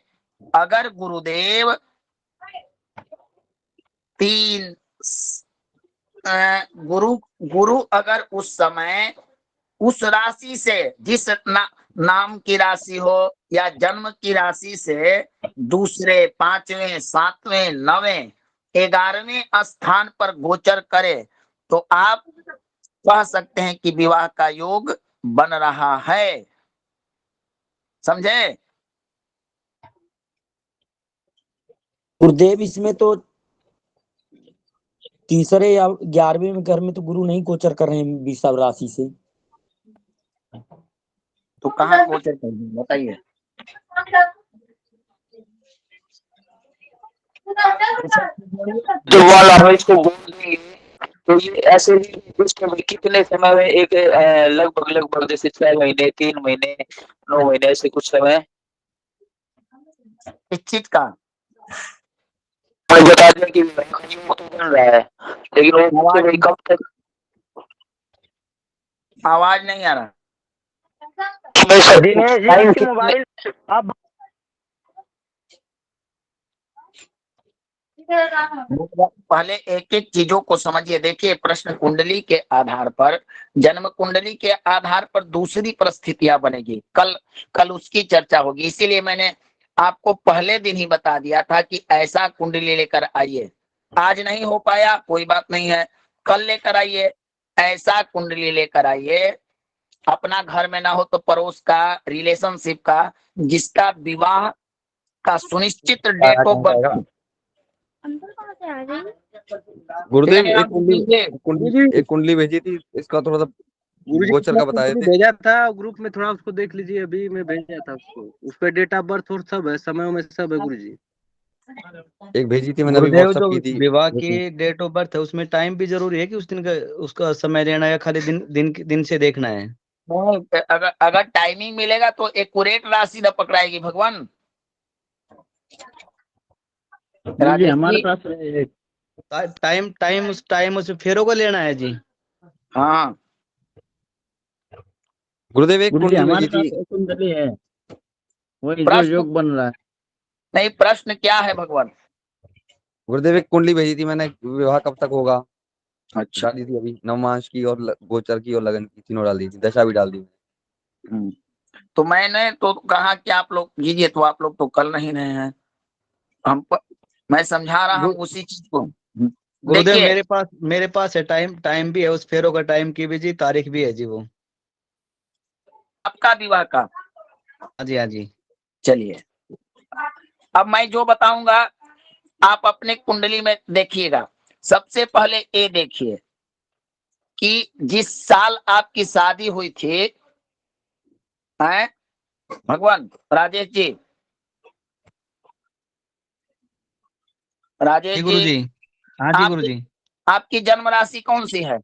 अगर गुरुदेव 3 गुरु अगर उस समय उस राशि से नाम की राशि हो या जन्म की राशि से दूसरे, पांचवें, सातवें, नवें, 11वें स्थान पर गोचर करे तो आप कह सकते हैं कि विवाह का योग बन रहा है। समझे? गुरुदेव इसमें तो तीसरे या 11वें घर में तो गुरु नहीं गोचर कर रहे हैं वृषभ राशि से। तो कहाँ गोचर कर रहे हैं बताइए? जो वाला है इसको बोल देंगे तो ये ऐसे ही कितने समय में एक लगभग लगभग जैसे 6 महीने, 3 महीने, 9 महीने ऐसे कुछ समय इस चीज का मैं बता दें कि योग तो बन रहा है, लेकिन वो कब तक आवाज नहीं आ रहा। दिनेश जी आपके मोबाइल आप पहले एक एक चीजों को समझिए। देखिए, प्रश्न कुंडली के आधार पर, जन्म कुंडली के आधार पर दूसरी परिस्थितियां बनेगी। कल उसकी चर्चा होगी। इसीलिए मैंने आपको पहले दिन ही बता दिया था कि ऐसा कुंडली लेकर आइए। आज नहीं हो पाया कोई बात नहीं है, कल लेकर आइए। ऐसा कुंडली लेकर आइए, अपना घर में ना हो तो पड़ोस का, रिलेशनशिप का, जिसका विवाह का सुनिश्चित डेट ऑफ बर्थ। गुरुदेव नहीं, एक कुंडली भेजी थी, इसका थोड़ा सा गुरुजी गोचर का बता देते। भेजा था ग्रुप में, थोड़ा उसको देख लीजिए। अभी मैं भेजा था उसको, उस पे डेट ऑफ बर्थ और सब है, समय में सब है गुरुजी। एक भेजी थी मैंने अभी गुरुदेव व्हाट्सएप जो की थी। विवाह की डेट ऑफ बर्थ है उसमें टाइम भी जरूरी है कि उस दिन का उसका समय लेना या खाली दिन से देखना है? नहीं, अगर टाइमिंग मिलेगा तो एक्यूरेट राशि न पकड़ाएगी भगवान। जी हमारे पास टाइम उस फेरों को लेना है जी। हाँ गुरुदेव एक गुरुजी कुंडली हमारे भेजी पास थी। एक कुंडली है, वही जो प्रश्न योग बन रहा है। नहीं, प्रश्न क्या है भगवान? गुरुदेव एक कुंडली भेजी थी मैंने, विवाह कब तक होगा अच्छा, डाली थी अभी, नवमांश की और गोचर की और लगन की, तीनों डाल दी थी, दशा भी डाल दी। तो मैंने तो कहा कि आप लोग कीजिए, तो आप लोग तो कर नहीं रहे हैं। मैं समझा रहा हूँ उसी चीज को। गुरुदेव देखिए, मेरे पास है टाइम भी है, उस फेरों का टाइम की भी जी, तारीख भी है जी वो। आपका विवाह का? हाँ जी, हाँ जी। चलिए, अब मैं जो बताऊंगा आप अपने कुंडली में देखिएगा। सबसे पहले ये देखिए कि जिस साल आपकी शादी हुई थी, हैं भगवान, राजेश जी, राजेश जी जी, गुरुजी। हाँ जी आपकी गुरुजी। आपकी जन्म राशि कौन सी है?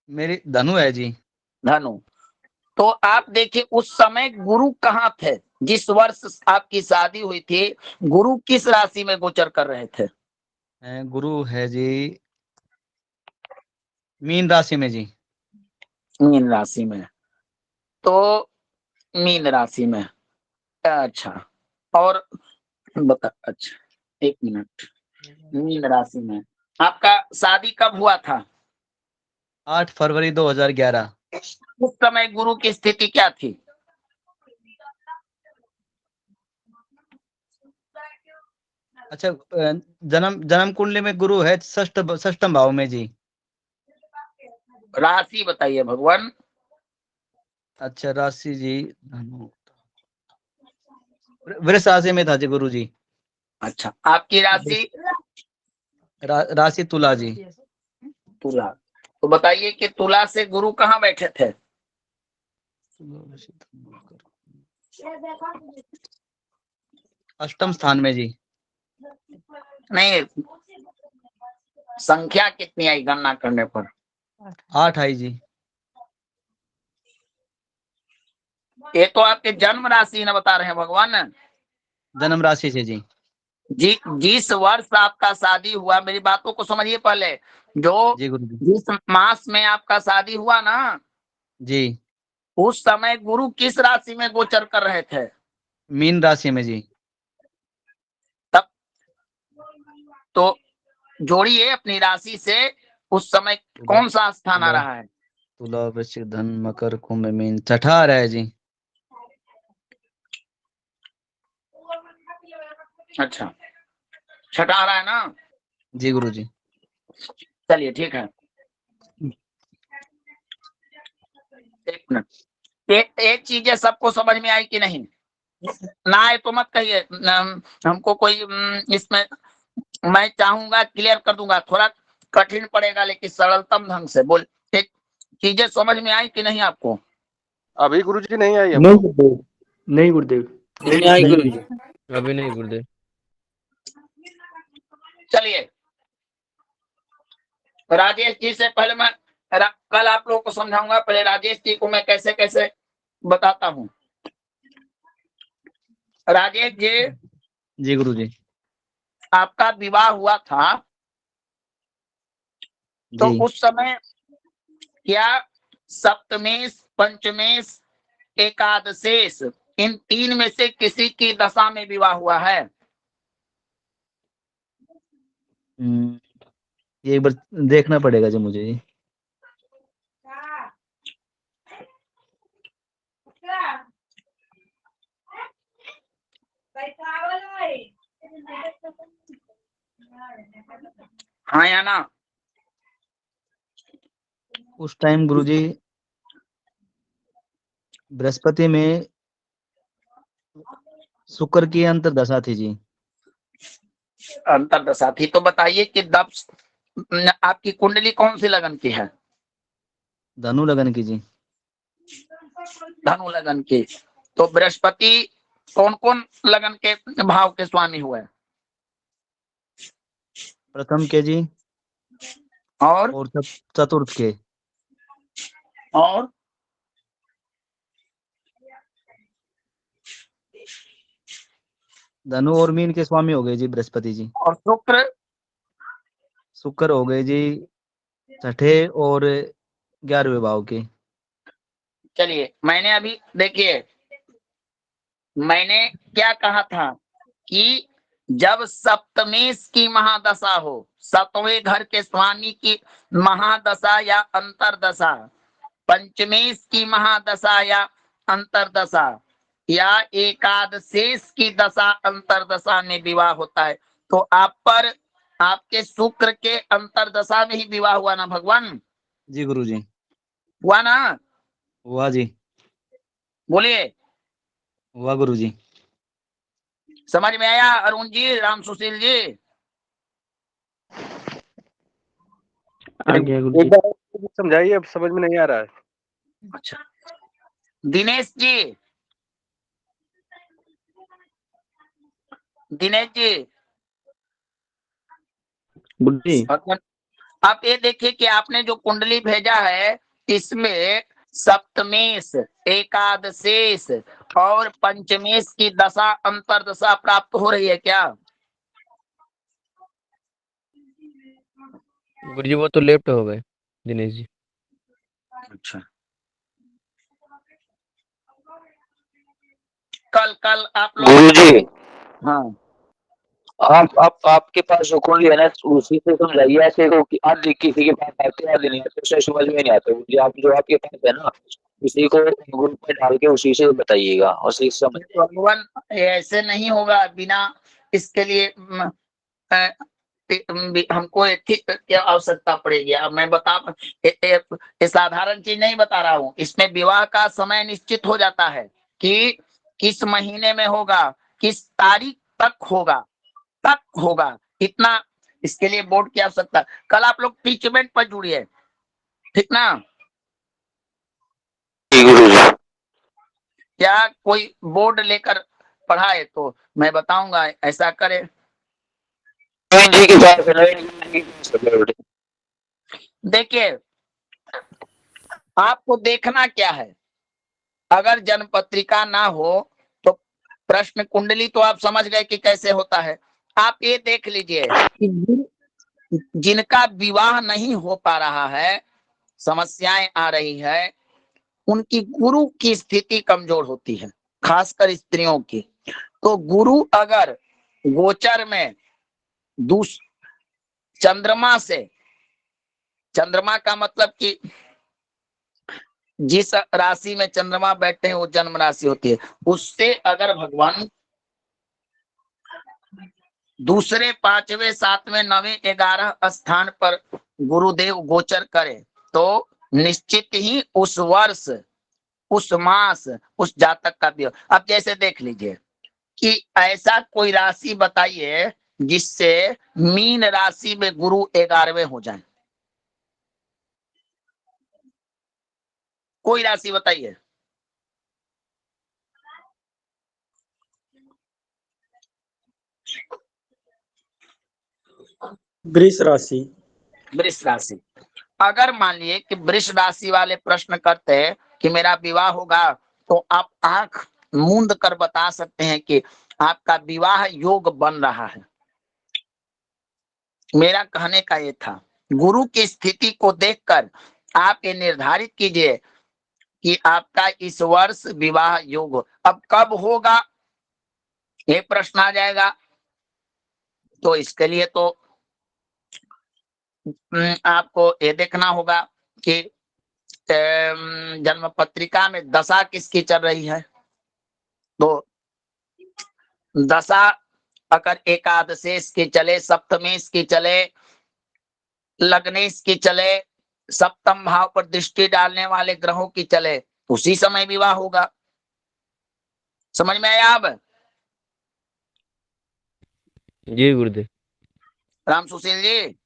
मेरी धनु है जी। धनु। तो आप देखिए उस समय गुरु कहाँ थे? जिस वर्ष आपकी शादी हुई थी, गुरु किस राशि में गोचर कर रहे थे? गुरु है जी मीन राशि में जी। मीन राशि में। तो मीन राशि में, अच्छा। और बता, अच्छा एक मिनट, मीन राशि में आपका शादी कब हुआ था? 8 फरवरी 2011। उस समय गुरु की स्थिति क्या थी? अच्छा, जन्म कुंडली में गुरु है षष्ठम भाव में जी। राशि बताइए भगवान। अच्छा, राशि जी वृष राशि में था जी गुरु जी। अच्छा, आपकी राशि? राशि तुला जी। तुला। तो बताइए कि तुला से गुरु कहाँ बैठे थे? अष्टम स्थान में जी। नहीं, संख्या कितनी आई गणना करने पर? 8 आई जी। ये तो आपके जन्म राशि न बता रहे हैं भगवान। जन्म राशि से जी। जिस वर्ष आपका शादी हुआ, मेरी बातों को समझिए पहले। जो जी गुरु जी। जिस मास में आपका शादी हुआ ना, जी उस समय गुरु किस राशि में गोचर कर रहे थे? मीन राशि में जी। तब तो जोड़िए अपनी राशि से, उस समय कौन सा स्थान आ रहा है? तुला, वृश्चिक, धन, मकर, कुंभ, मीन, छठा आ रहा है जी। अच्छा, छठा आ रहा है ना? जी गुरुजी। चलिए ठीक है, एक मिनट। एक चीजें सबको समझ में आई कि नहीं? ना आए तो मत कहिए, हमको कोई इसमें, मैं चाहूंगा क्लियर कर दूंगा, थोड़ा कठिन पड़ेगा लेकिन सरलतम ढंग से बोल। एक चीजें समझ में आई कि नहीं आपको? अभी गुरुजी नहीं आई नहीं गुरुदेव, नहीं गुरुदेव। नहीं आई गुरुजी, अभी नहीं गुरुदेव। चलिए, राजेश जी से पहले मैं कल आप लोगों को समझाऊंगा, पहले राजेश जी को मैं कैसे कैसे बताता हूँ। राजेश जी, जी गुरुजी। आपका विवाह हुआ था तो जी। उस समय क्या सप्तमेश, पंचमेश, एकादशेश, इन तीन में से किसी की दशा में विवाह हुआ है? ये एक बार देखना पड़ेगा जी मुझे जी। हाँ या ना? उस टाइम गुरुजी बृहस्पति में शुक्र की अंतर्दशा थी जी। अंतर्दशा थी, तो बताइए कि आपकी कुंडली कौन सी लगन की है? धनु लगन की जी। धनु लगन की। तो बृहस्पति कौन कौन लगन के भाव के स्वामी हुए? प्रथम के जी, और चतुर्थ के। और धनु और मीन के स्वामी हो गए जी बृहस्पति जी। और शुक्र? शुक्र हो गए जी छठे और 11वें भाव के। चलिए, मैंने अभी देखिए, मैंने क्या कहा था कि जब सप्तमेश की महादशा हो, सतवें घर के स्वामी की महादशा या अंतरदशा, पंचमेश की महादशा या अंतरदशा, या एकादशेश की दशा अंतरदशा में विवाह होता है, तो आप पर आपके शुक्र के अंतरदशा में ही विवाह हुआ ना भगवान? जी गुरुजी। हुआ ना? हुआ जी। बोलिए। हुआ गुरुजी। समझ में आया अरुण जी, राम सुशील जी? एक बार समझाइए, अब समझ में नहीं आ रहा है। अच्छा, दिनेश जी, दिनेश जी, गुरुजी आप ये देखिए कि आपने जो कुंडली भेजा है इसमें सप्तमेश, एकादशेश और पंचमेश की दशा अंतरदशा प्राप्त हो रही है क्या? गुरुजी वो तो लेफ्ट हो गए दिनेश जी। अच्छा, कल आप लोग गुरुजी, हाँ, आप आपके पास जो कुंडली है ना, उसी से समझाइए। ऐसे को कि आदि किसी के पास आते आदि नहीं आते, उससे समझ में नहीं आता। गुरुजी, आप जो आपके पास है ना, उसी को ग्रुप में डाल के उसी से बताइएगा, उसी से समझ। भगवान ऐसे नहीं होगा बिना इसके लिए हमको की आवश्यकता पड़ेगी। अब मैं ये साधारण चीज नहीं बता रहा हूँ, इसमें विवाह का समय निश्चित हो जाता है कि किस महीने में होगा, किस तारीख तक होगा इतना, इसके लिए बोर्ड की आवश्यकता। कल आप लोग टीचमेंट पर जुड़िए, ठीक ना? क्या कोई बोर्ड लेकर पढ़ाए तो मैं बताऊंगा ऐसा करे। देखिए, आपको देखना क्या है, अगर जन्म पत्रिका ना हो तो प्रश्न कुंडली तो आप समझ गए कि कैसे होता है। आप ये देख लीजिए कि जिनका विवाह नहीं हो पा रहा है, समस्याएं आ रही है, उनकी गुरु की स्थिति कमजोर होती है, खासकर स्त्रियों की। तो गुरु अगर गोचर में चंद्रमा से, चंद्रमा का मतलब कि जिस राशि में चंद्रमा बैठते हैं वो जन्म राशि होती है। उससे अगर भगवान दूसरे, पांचवें, सातवें, नवें, 11 स्थान पर गुरुदेव गोचर करे तो निश्चित ही उस वर्ष, उस मास, उस जातक का भी। अब जैसे देख लीजिए कि ऐसा कोई राशि बताइए जिससे मीन राशि में गुरु 11वें हो जाए, कोई राशि बताइए। वृष राशि। वृष राशि। अगर मान लिए कि वृष राशि वाले प्रश्न करते हैं कि मेरा विवाह होगा, तो आप आंख मूंद कर बता सकते हैं कि आपका विवाह योग बन रहा है। मेरा कहने का ये था, गुरु की स्थिति को देखकर आप ये निर्धारित कीजिए कि आपका इस वर्ष विवाह योग हो। अब कब होगा ये प्रश्न आ जाएगा, तो इसके लिए तो आपको ये देखना होगा कि जन्म पत्रिका में दशा किसकी चल रही है। तो दशा अगर एकादशेश की चले, सप्तमेश की चले, लग्नेश की चले, सप्तम भाव पर दृष्टि डालने वाले ग्रहों की चले, उसी समय विवाह होगा। समझ में आया अब? जी गुरुदेव। राम सुशील जी,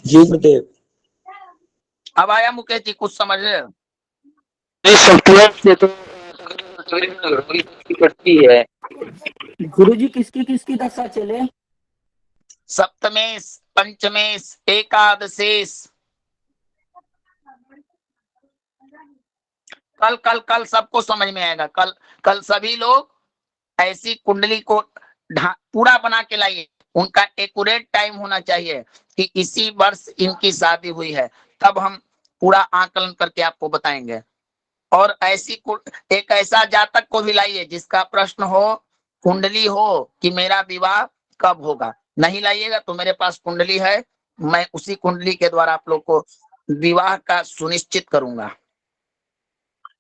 जी गुरुदेव। अब आया मुकेश जी, कुछ समझ रहे हो? से तो करती है। गुरुजी किसकी किसकी दशा चले? सप्तमेश, पंचमेश, एकादशेश। कल कल कल सबको समझ में आएगा। कल सभी लोग ऐसी कुंडली को पूरा बना के लाइए। उनका एक्यूरेट टाइम होना चाहिए कि इसी वर्ष इनकी शादी हुई है, तब हम पूरा आकलन करके आपको बताएंगे। और ऐसी एक ऐसा जातक को भी लाइए जिसका प्रश्न हो, कुंडली हो कि मेरा विवाह कब होगा। नहीं लाइएगा तो मेरे पास कुंडली है, मैं उसी कुंडली के द्वारा आप लोग को विवाह का सुनिश्चित करूंगा।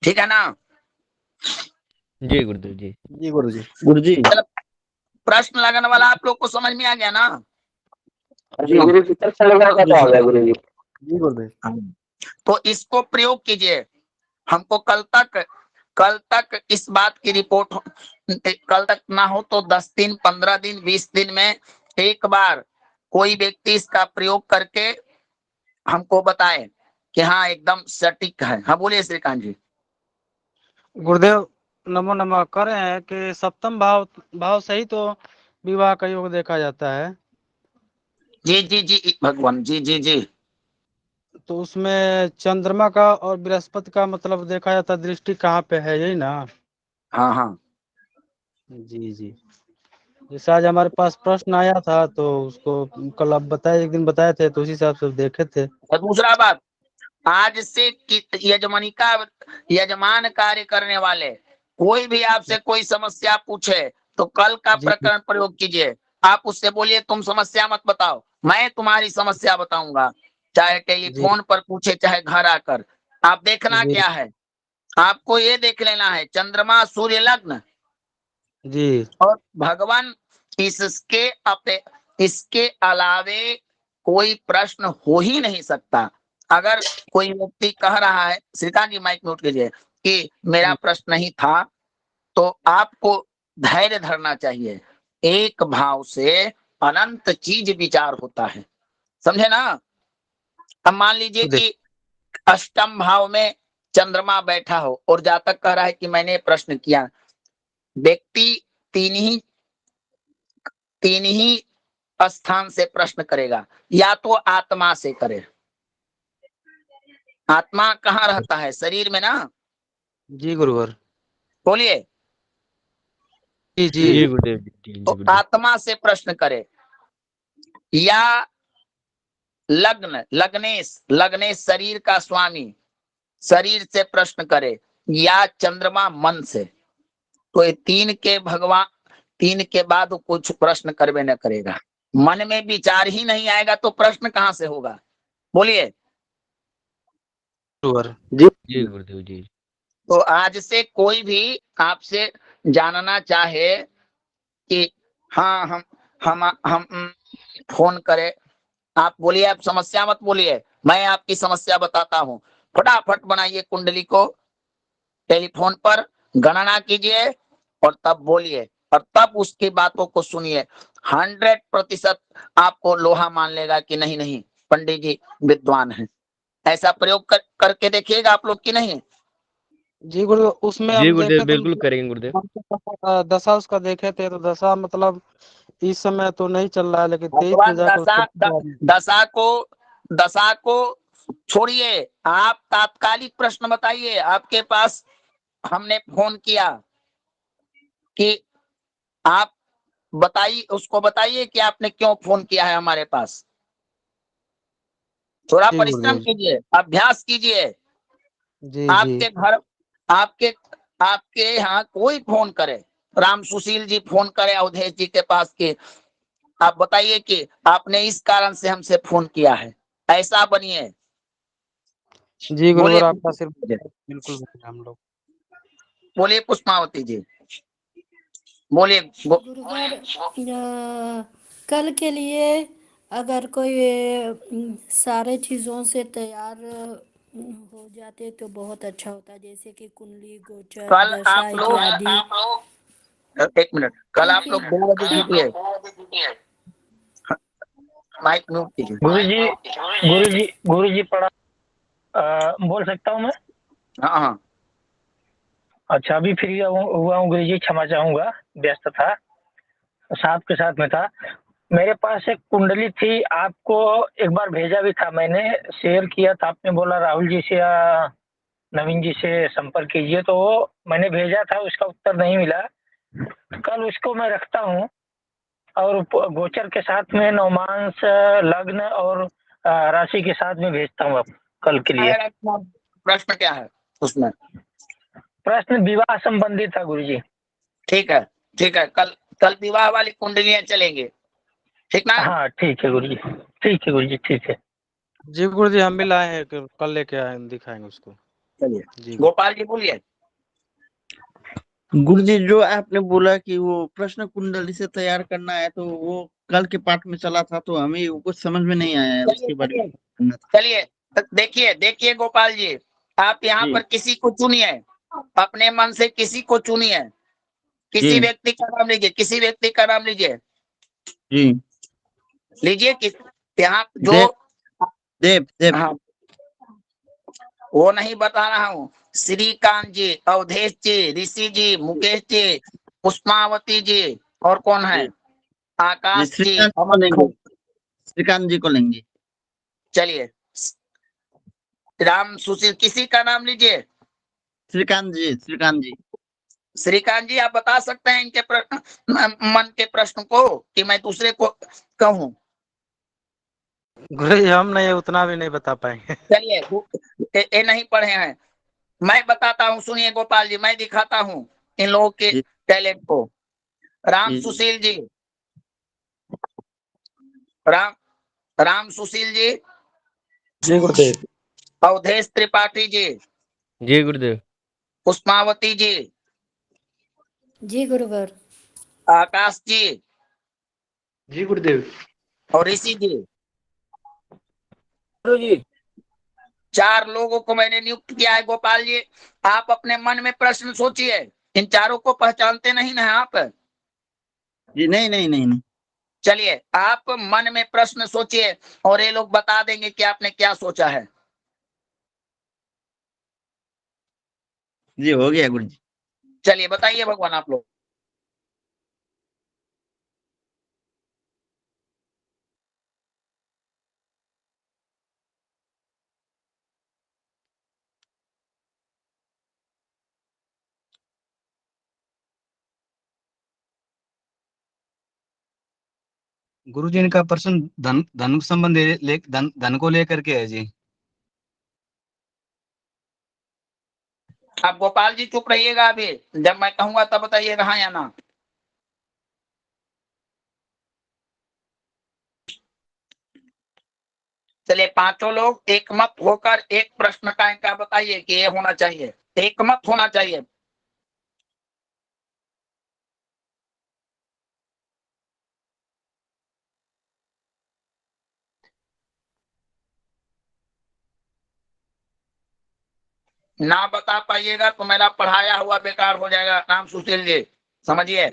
ठीक है ना? जी गुरुदेव जी। जी गुरुजी। गुरुजी प्रश्न लगाने वाला आप लोग को समझ में आ गया ना? जी गुरुदेव। तो इसको प्रयोग कीजिए। हमको कल तक इस बात की रिपोर्ट, कल तक ना हो तो 10 दिन, 15 दिन, 20 दिन में एक बार कोई व्यक्ति इसका प्रयोग करके हमको बताए कि हाँ एकदम सटीक है। हाँ बोलिए श्रीकांत जी। गुरुदेव नमो नमः। कह रहे हैं कि सप्तम भाव से ही तो विवाह का योग देखा जाता है। जी जी जी भगवान, जी जी जी। तो उसमें चंद्रमा का और बृहस्पति का मतलब देखा जाता, दृष्टि कहाँ पे है, यही ना? हाँ हाँ जी जी। जैसे आज हमारे पास प्रश्न आया था तो उसको कल आप बताए, एक दिन बताए थे तो उसी हिसाब से देखे थे। और दूसरा बात, आज से यजमान कार्य करने वाले कोई भी आपसे कोई समस्या पूछे तो कल का जी प्रकरण प्रयोग कीजिए। आप उससे बोलिए तुम समस्या मत बताओ, मैं तुम्हारी समस्या बताऊंगा। चाहे टेलीफोन पर पूछे चाहे घर आकर। आप देखना जी क्या है, आपको ये देख लेना है चंद्रमा सूर्य लग्न जी और भगवान, इसके अलावे कोई प्रश्न हो ही नहीं सकता। अगर कोई व्यक्ति कह रहा है, श्रीकांत जी माइक म्यूट कीजिए, कि मेरा प्रश्न नहीं था, तो आपको धैर्य धरना चाहिए। एक भाव से अनंत चीज विचार होता है, समझे ना? अब मान लीजिए कि अष्टम भाव में चंद्रमा बैठा हो और जातक कह रहा है कि मैंने प्रश्न किया। व्यक्ति तीन ही स्थान से प्रश्न करेगा, या तो आत्मा से करे। आत्मा कहाँ रहता है? शरीर में ना? जी गुरुवर। बोलिए। जी जी जी गुरुदेव जी। तो आत्मा से प्रश्न करे, या लग्नेश शरीर का स्वामी, शरीर से प्रश्न करे, या चंद्रमा मन से। तो ये तीन के बाद कुछ प्रश्न करवे न करेगा। मन में विचार ही नहीं आएगा तो प्रश्न कहां से होगा? बोलिए। जी जी गुरुदेव जी। तो आज से कोई भी आपसे जानना चाहे कि हाँ हम फोन करें, आप बोलिए, आप समस्या मत बोलिए, मैं आपकी समस्या बताता हूँ। फटाफट बनाइए कुंडली को, टेलीफोन पर गणना कीजिए और तब बोलिए, और तब उसकी बातों को सुनिए। 100% आपको लोहा मान लेगा कि नहीं नहीं पंडित जी विद्वान हैं। ऐसा प्रयोग करके देखिएगा आप लोग कि नहीं। जी गुरुदेव, उसमें जी हम गुरुदेव, देखे बिल्कुल तो करेंगे गुरुदेव। दशा उसका देखे थे, तो दशा मतलब इस समय तो नहीं चल रहा है, लेकिन 23 में भगवान जाकर दशा को छोड़िए, आप तात्कालिक प्रश्न बताइए। आपके पास हमने फोन किया कि आप बताइए, उसको बताइए कि आपने क्यों फोन किया है हमारे पास। थोड़ा जी परिश्रम गुरुदेव। कीजिए, अभ्यास कीजिए। जी जी आपके घर, आपके आपके यहाँ कोई फोन करे, राम सुशील जी फोन करे अवधेश जी के पास के, आप बताइए कि आपने इस कारण से हमसे फोन किया है, ऐसा बनिए। जी बोलिए गुरुदेव, आपका सिर्फ बिल्कुल बनेगा हम लोग। बोलिए पुष्पावती जी, बोलिए। गुरुवर कल के लिए अगर कोई सारे चीज़ों से तैयार हो जाते तो बहुत अच्छा होता, जैसे कि कुंडली, गोचर, कल दशा आप लोग इत्यादि। एक मिनट, कल आप लोग 2 बजे जुटिए। माइक म्यूट कीजिए। गुरु जी पढ़ा बोल सकता हूँ मैं? हाँ हाँ अच्छा, अभी फ्री हुआ हूँ गुरु जी, क्षमा चाहूंगा, व्यस्त था, साथ के साथ में था। मेरे पास एक कुंडली थी, आपको एक बार भेजा भी था, मैंने शेयर किया था, आपने बोला राहुल जी से या नवीन जी से संपर्क कीजिए, तो मैंने भेजा था, उसका उत्तर नहीं मिला। कल उसको मैं रखता हूँ और गोचर के साथ में नवमांश, लग्न और राशि के साथ में भेजता हूँ आप कल के लिए। प्रश्न क्या है उसमें? प्रश्न विवाह संबंधी था गुरुजी। ठीक है, ठीक है, कल विवाह वाली कुंडलियां चलेंगे, ठीक ना? हाँ ठीक है गुरुजी, ठीक है गुरुजी, ठीक है। जी गुरुजी, हम भी लाए हैं, कल लेके आए, दिखाएंगे उसको। चलिए जी गोपाल जी बोलिए। गुरुजी, जो आपने बोला कि वो प्रश्न कुंडली से तैयार करना है, तो वो कल के पाठ में चला था, तो हमें वो कुछ समझ में नहीं आया है, उसके बारे में करना था। चलिए देखिए देखिए गोपाल जी, आप यहाँ जी पर किसी को चुनिए, अपने मन से किसी को चुनिए, किसी जी व्यक्ति का नाम लीजिए, किसी व्यक्ति का नाम लीजिए, जी। लीजिए कि यहाँ जो देव देव देव। हाँ, वो नहीं बता रहा हूँ। श्रीकांत जी, अवधेश जी, ऋषि जी, मुकेश जी, पुष्पावती जी, और कौन है? जी आकाश जी, श्रीकांत को अमन लेंगे, खल। श्रीकांत जी को लेंगे। चलिए राम सुशील, किसी का नाम लीजिए। श्रीकांत जी, श्रीकांत जी। श्रीकांत जी, आप बता सकते हैं इनके मन के प्रश्न को कि मैं दूसरे को कहूँ? गुरुजी, हम नहीं, उतना भी नहीं बता पाएंगे। चलिए ये नहीं पढ़े हैं, मैं बताता हूँ, सुनिए गोपाल जी, मैं दिखाता हूँ इन लोगों के जी टैलेंट को। राम जी सुशील जी, राम राम सुशील जी, जी गुरुदेव। अवधेश त्रिपाठी जी, जी गुरुदेव। पुष्पावती जी, जी गुरुवर। आकाश जी, जी गुरुदेव। और ऋषि जी। गुरुजी 4 लोगों को मैंने नियुक्त किया है गोपाल जी। आप अपने मन में प्रश्न सोचिए, इन चारों को पहचानते नहीं ना आप? जी। नहीं नहीं नहीं नहीं। चलिए आप मन में प्रश्न सोचिए और ये लोग बता देंगे कि आपने क्या सोचा है। जी हो गया गुरुजी। चलिए बताइए भगवान आप लोग। गुरुजी, इनका प्रश्न धन संबंध धन को लेकर के है जी। आप गोपाल जी चुप रहिएगा, अभी जब मैं कहूंगा तब बताइएगा हाँ या ना। चलिए पांचों लोग एक मत होकर एक प्रश्न का इनका बताइए कि ये होना चाहिए, एक मत होना चाहिए। ना बता पाइएगा तो मेरा पढ़ाया हुआ बेकार हो जाएगा। राम सुशील जी समझिए।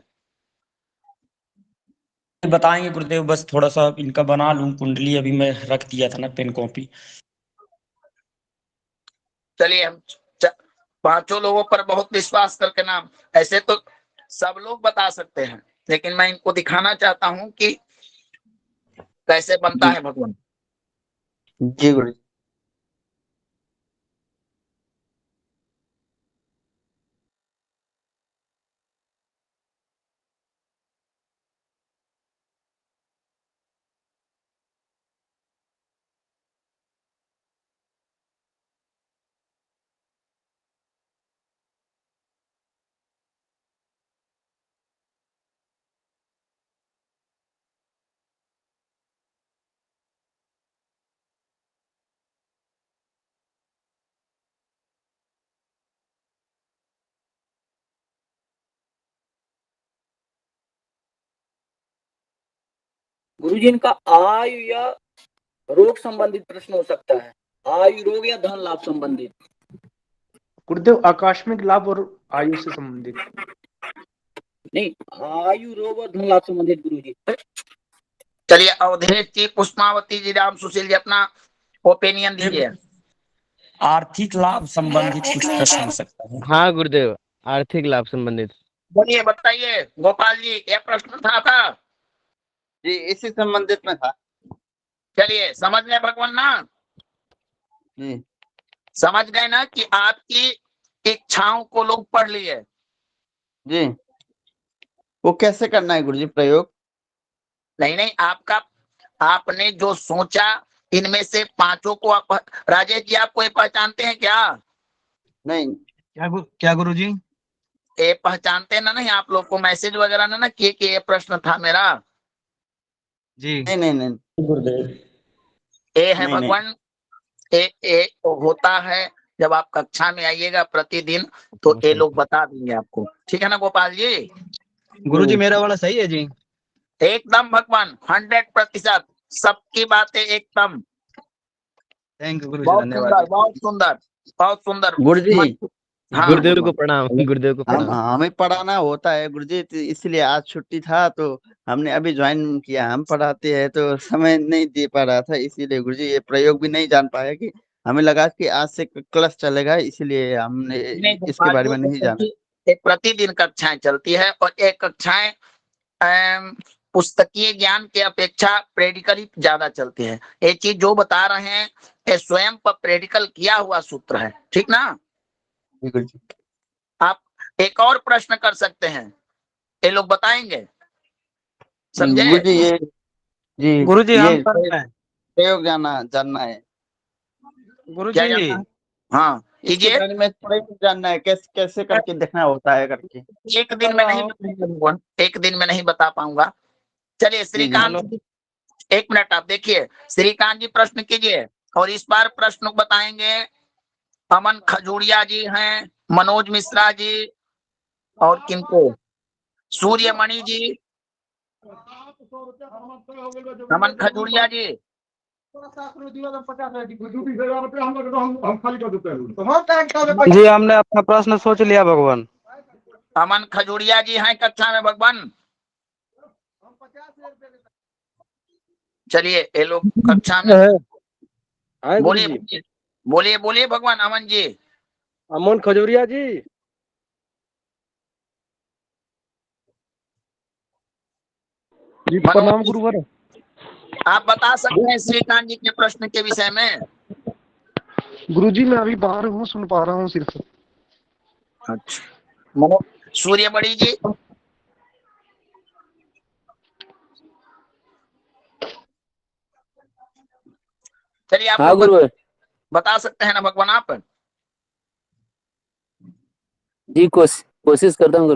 बताएंगे गुरुदेव, बस थोड़ा सा इनका बना लूं कुंडली, अभी मैं रख दिया था ना पेन कॉपी। चलिए हम पांचों लोगों पर बहुत विश्वास करके नाम, ऐसे तो सब लोग बता सकते हैं लेकिन मैं इनको दिखाना चाहता हूं कि कैसे बनता है भगवान। जी गुरु जी। गुरुजी इनका आयु या रोग संबंधित प्रश्न हो सकता है, आयु रोग या धन लाभ संबंधित। गुरुदेव आकस्मिक लाभ और आयु से संबंधित। नहीं, आयु रोग और धन लाभ संबंधित गुरुजी। चलिए अवधेश जी, पुष्पावती जी, राम सुशील जी अपना ओपिनियन दीजिए। आर्थिक लाभ संबंधित कुछ प्रश्न हो सकता है। हाँ गुरुदेव, आर्थिक लाभ संबंधित। बोलिए बताइए गोपाल जी, यह प्रश्न था जी इसी संबंधित में था। चलिए समझ गए भगवान ना, जी समझ गए ना कि आपकी इच्छाओं को लोग पढ़ लिए। जी वो कैसे करना है गुरुजी प्रयोग? नहीं आपका, आपने जो सोचा इनमें से पांचों को आप, राजेश जी आपको ये पहचानते हैं क्या? नहीं। क्या गुरुजी? ये पहचानते ना? नहीं आप लोग को मैसेज वगैरह ना किए कि ये प्रश्न था मेरा? जी नहीं गुरुदेव। ये है नहीं, नहीं। भगवान, ये होता है जब आप कक्षा में आइएगा प्रतिदिन तो ये लोग बता देंगे आपको, ठीक है ना गोपाल जी? गुरुजी मेरा वाला सही है जी? एकदम भगवान 100%, सबकी बातें एकदम। थैंक यू गुरुजी, बहुत धन्यवाद सुंदर, जी। बहुत सुंदर, बहुत सुंदर। गुरुजी हाँ गुरुदेव को प्रणाम, गुरुदेव को प्रणाम। हमें पढ़ाना होता है गुरुजी, तो इसलिए आज छुट्टी था तो हमने अभी ज्वाइन किया। हम पढ़ाते हैं तो समय नहीं दे पा रहा था, इसीलिए गुरुजी ये प्रयोग भी नहीं जान पाया कि हमें लगा कि आज से क्लास चलेगा, इसीलिए हमने इसके बारे में नहीं जाना। प्रतिदिन कक्षाएं चलती है और एक कक्षाएं पुस्तकीय ज्ञान के अपेक्षा प्रेडिकली ज्यादा चलती है। ये चीज जो बता रहे हैं ये स्वयं पर प्रेडिकल किया हुआ सूत्र है, ठीक ना? आप एक और प्रश्न कर सकते हैं, ये लोग बताएंगे, समझे? गुरुजी ये जी गुरुजी ये हम प्रयोग जानना है गुरुजी। हाँ इसके कीजिए। बारे में प्रयोग जानना है, कैसे कैसे करके देखना होता है करके। एक दिन में नहीं बताऊंगा, एक दिन में नहीं बता पाऊंगा। चलिए श्रीकांत जी, एक मिनट आप देखिए, श्रीकांत जी प्रश्न कीजिए। और इस बार प्रश्न बताएंगे अमन खजूरिया जी हैं, मनोज मिश्रा जी और किनको, सूर्यमणि जी, अमन खजूरिया जी। जी हमने अपना प्रश्न सोच लिया भगवान। अमन खजूरिया जी हैं कक्षा में भगवान। चलिए ये लोग कक्षा में, बोलिए बोलिए बोलिए भगवान। अमन जी, अमन खजूरिया जी। जी प्रणाम गुरुवर। आप बता सकते हैं श्रीकांत जी के प्रश्न के विषय में? गुरुजी मैं अभी बाहर हूँ, सुन पा रहा हूँ सिर्फ। अच्छा, सूर्यमणि जी। चलिए आप लोग बता सकते हैं ना भगवान आप? जी कोशिश करता हूँ।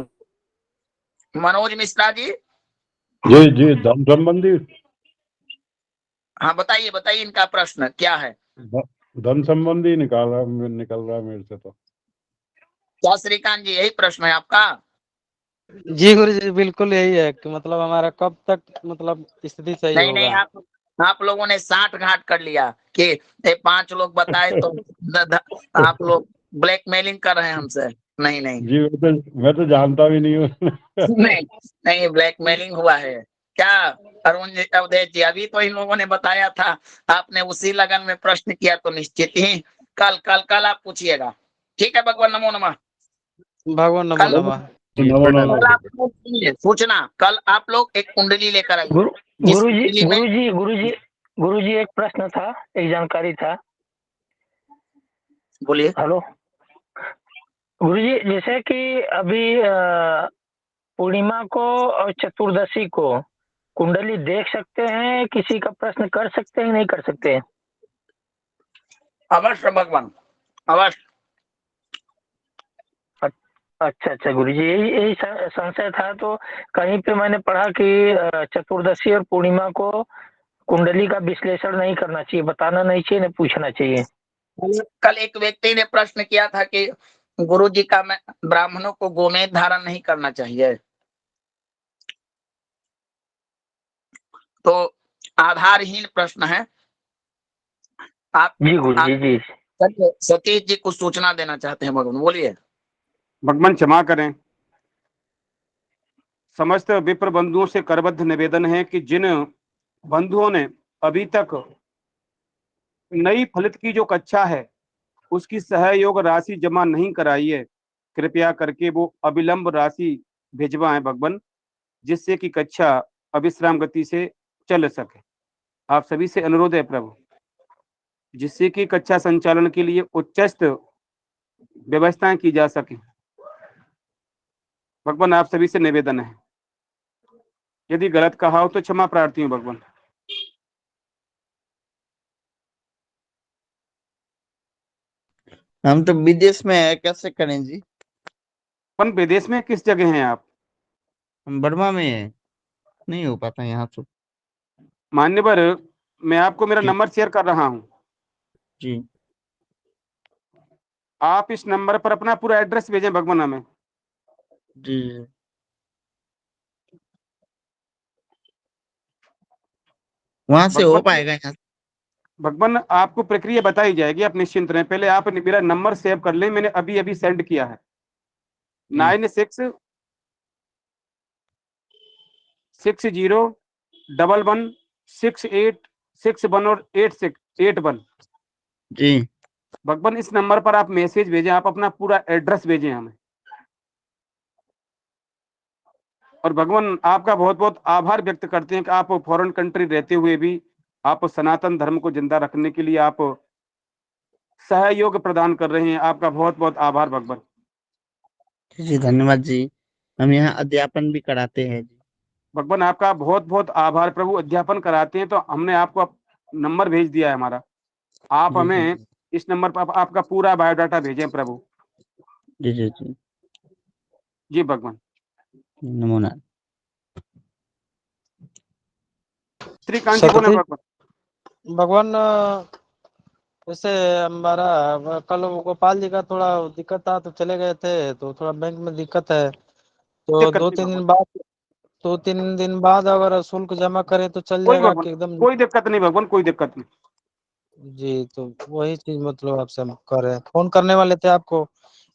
मनोज मिश्रा जी। जी धन संबंधी। हाँ बताइए बताइए इनका प्रश्न क्या है। धन संबंधी निकल रहा है मेरे से तो। क्या श्रीकांत जी यही प्रश्न है आपका? जी गुरु जी बिल्कुल यही है कि मतलब हमारा कब तक मतलब स्थिति सही नहीं नहीं, होगा। आप लोगों ने 60 घाट कर लिया कि 5 लोग बताए तो आप लोग ब्लैकमेलिंग कर रहे हैं हमसे। नहीं नहीं जी मैं तो जानता भी नहीं हूँ। नहीं नहीं, ब्लैकमेलिंग हुआ है क्या? अरुण जी, अवधेश जी, अभी तो इन लोगों ने बताया था, आपने उसी लगन में प्रश्न किया तो निश्चित ही कल कल कल आप पूछिएगा। ठीक है, भगवान नमो नमः। भगवान नमो कल नमः। कल आप लोग सुनिए, सूचना, कल आप लोग एक कुंडली लेकर आइए। जिस कुंडली में गुरु जी एक प्रश्न था, एक जानकारी था। बोलिए। हेलो गुरु जी, जैसे कि अभी पूर्णिमा को और चतुर्दशी को कुंडली देख सकते हैं, किसी का प्रश्न कर सकते हैं, नहीं कर सकते? अवश्य भगवान, अवश्य। अच्छा अच्छा गुरु जी, यही संशय था। तो कहीं पे मैंने पढ़ा कि चतुर्दशी और पूर्णिमा को कुंडली का विश्लेषण नहीं करना चाहिए, बताना नहीं चाहिए, न पूछना चाहिए। कल एक व्यक्ति ने प्रश्न किया था कि गुरु जी का मैं ब्राह्मणों को गोमेद धारण नहीं करना चाहिए, तो आधारहीन प्रश्न है। आप जी गुरु जी जी। सतीश जी को सूचना देना चाहते हैं भगवान, बोलिए। भगवान क्षमा करें, समस्त विप्र बंधुओं से करबद्ध निवेदन है कि जिन बंधुओं ने अभी तक नई फलित की जो कक्षा है उसकी सहयोग राशि जमा नहीं कराई है, कृपया करके वो अविलंब राशि भिजवाएं भगवान, जिससे कि कक्षा अविश्राम गति से चल सके। आप सभी से अनुरोध है प्रभु, जिससे कि कक्षा संचालन के लिए उच्चस्त व्यवस्थाएं की जा सके। भगवान आप सभी से निवेदन है, यदि गलत कहा हो तो क्षमा प्रार्थी हूँ भगवान। हम तो विदेश में है, कैसे करें जी? अपन विदेश में किस जगह हैं आप? हम बर्मा में है, नहीं हो पाता यहाँ तो। मान्यवर, मैं आपको मेरा नंबर शेयर कर रहा हूँ जी। आप इस नंबर पर अपना पूरा एड्रेस भेजें भगवान हमें। जी वहां से हो पाएगा यहाँ? भगवान आपको प्रक्रिया बताई जाएगी, आप निश्चिंत रहें। पहले आप मेरा नंबर सेव कर लें, मैंने अभी अभी सेंड किया है। 9660116861 और 8681। जी भगवान इस नंबर पर आप मैसेज भेजें, आप अपना पूरा एड्रेस भेजें हमें। और भगवान आपका बहुत बहुत आभार व्यक्त करते हैं कि आप फॉरेन कंट्री रहते हुए भी आप सनातन धर्म को जिंदा रखने के लिए आप सहयोग प्रदान कर रहे हैं। आपका बहुत बहुत आभार भगवान। जी धन्यवाद जी, हम यहाँ अध्यापन भी कराते हैं जी। भगवान आपका बहुत बहुत आभार प्रभु। अध्यापन कराते हैं तो हमने आपको नंबर भेज दिया है हमारा, आप हमें इस नंबर पर आपका पूरा बायोडाटा भेजें प्रभु। जी जी जी जी भगवान। नमो नारायण। श्रीकांत जी बोले भगवान। भगवान जैसे हमारा कल गोपाल जी का थोड़ा दिक्कत था तो चले गए थे, तो थोड़ा बैंक में दिक्कत है, तो दो तीन दिन बाद अगर शुल्क जमा करें तो चल कोई जाएगा भगवान, कि एकदम? कोई दिक्कत नहीं भगवान, कोई दिक्कत नहीं। जी, तो वही चीज मतलब आपसे हम कर रहे हैं, फोन करने वाले थे आपको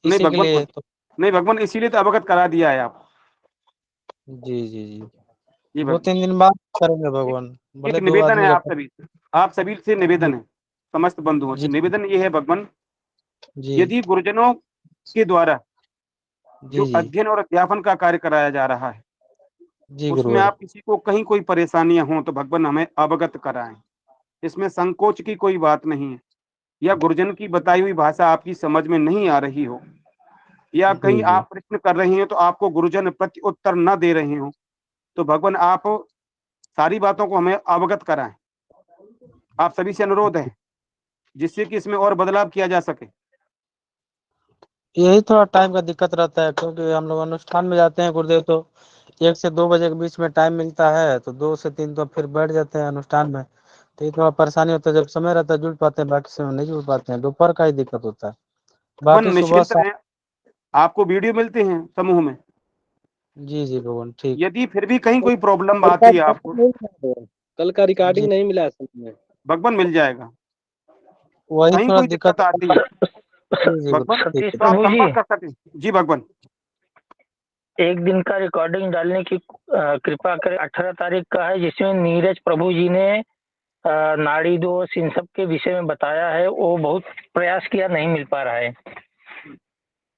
इसी के लिए। तो नहीं भगवान, इसीलिए तो अवगत करा दिया है आप। जी जी जी 2-3 दिन बाद करेंगे भगवान, भले एक 2 निवेदन है आदमी आप सभी से निवेदन है, समस्त बंधुओं से निवेदन ये है भगवान, यदि गुरुजनों के द्वारा जो अध्ययन और अध्यापन का कार्य कराया जा रहा है उसमें आप किसी को कहीं कोई परेशानियां हो तो भगवान हमें अवगत कराएं। इसमें संकोच की कोई बात नहीं है, या गुरुजन की बताई हुई भाषा आपकी समझ में नहीं आ रही हो, या कहीं आप प्रश्न कर रहे हैं तो आपको गुरुजन प्रति उत्तर न दे रहे हो, तो भगवान आप सारी बातों को हमें अवगत कराएं। आप सभी से अनुरोध है, जिससे कि इसमें और बदलाव किया जा सके। यही थोड़ा टाइम का दिक्कत रहता है, क्योंकि हम लोग अनुष्ठान में जाते हैं गुरुदेव, तो 1 से 2 बजे के बीच में टाइम मिलता है, तो 2 से 3 तो फिर बैठ जाते हैं अनुष्ठान में, तो ये थोड़ा परेशानी होता है, जब समय रहता है जुड़ पाते हैं, बाकी समय नहीं जुड़ पाते हैं, दोपहर का ही दिक्कत होता है, बाकी सुबह निश्चिंत रहें, आपको वीडियो मिलते हैं समूह में। जी जी भगवान ठीक। यदि फिर भी कहीं कोई प्रॉब्लम आती है आपको, कल का रिकॉर्डिंग नहीं मिला है में भगवान मिल जाएगा। वही कहीं थोड़ा कोई दिक्कत आती है भगवान सतीश तो आप प्रभु जी, संपर्क कर सकते हैं। जी भगवान, एक दिन का रिकॉर्डिंग डालने की कृपा करें। 18 तारीख का है, जिसमें नीरज प्रभु जी ने नाड़ी दोष इन सब के विषय में बताया है। वो बहुत प्रयास किया, नहीं मिल पा रहा है।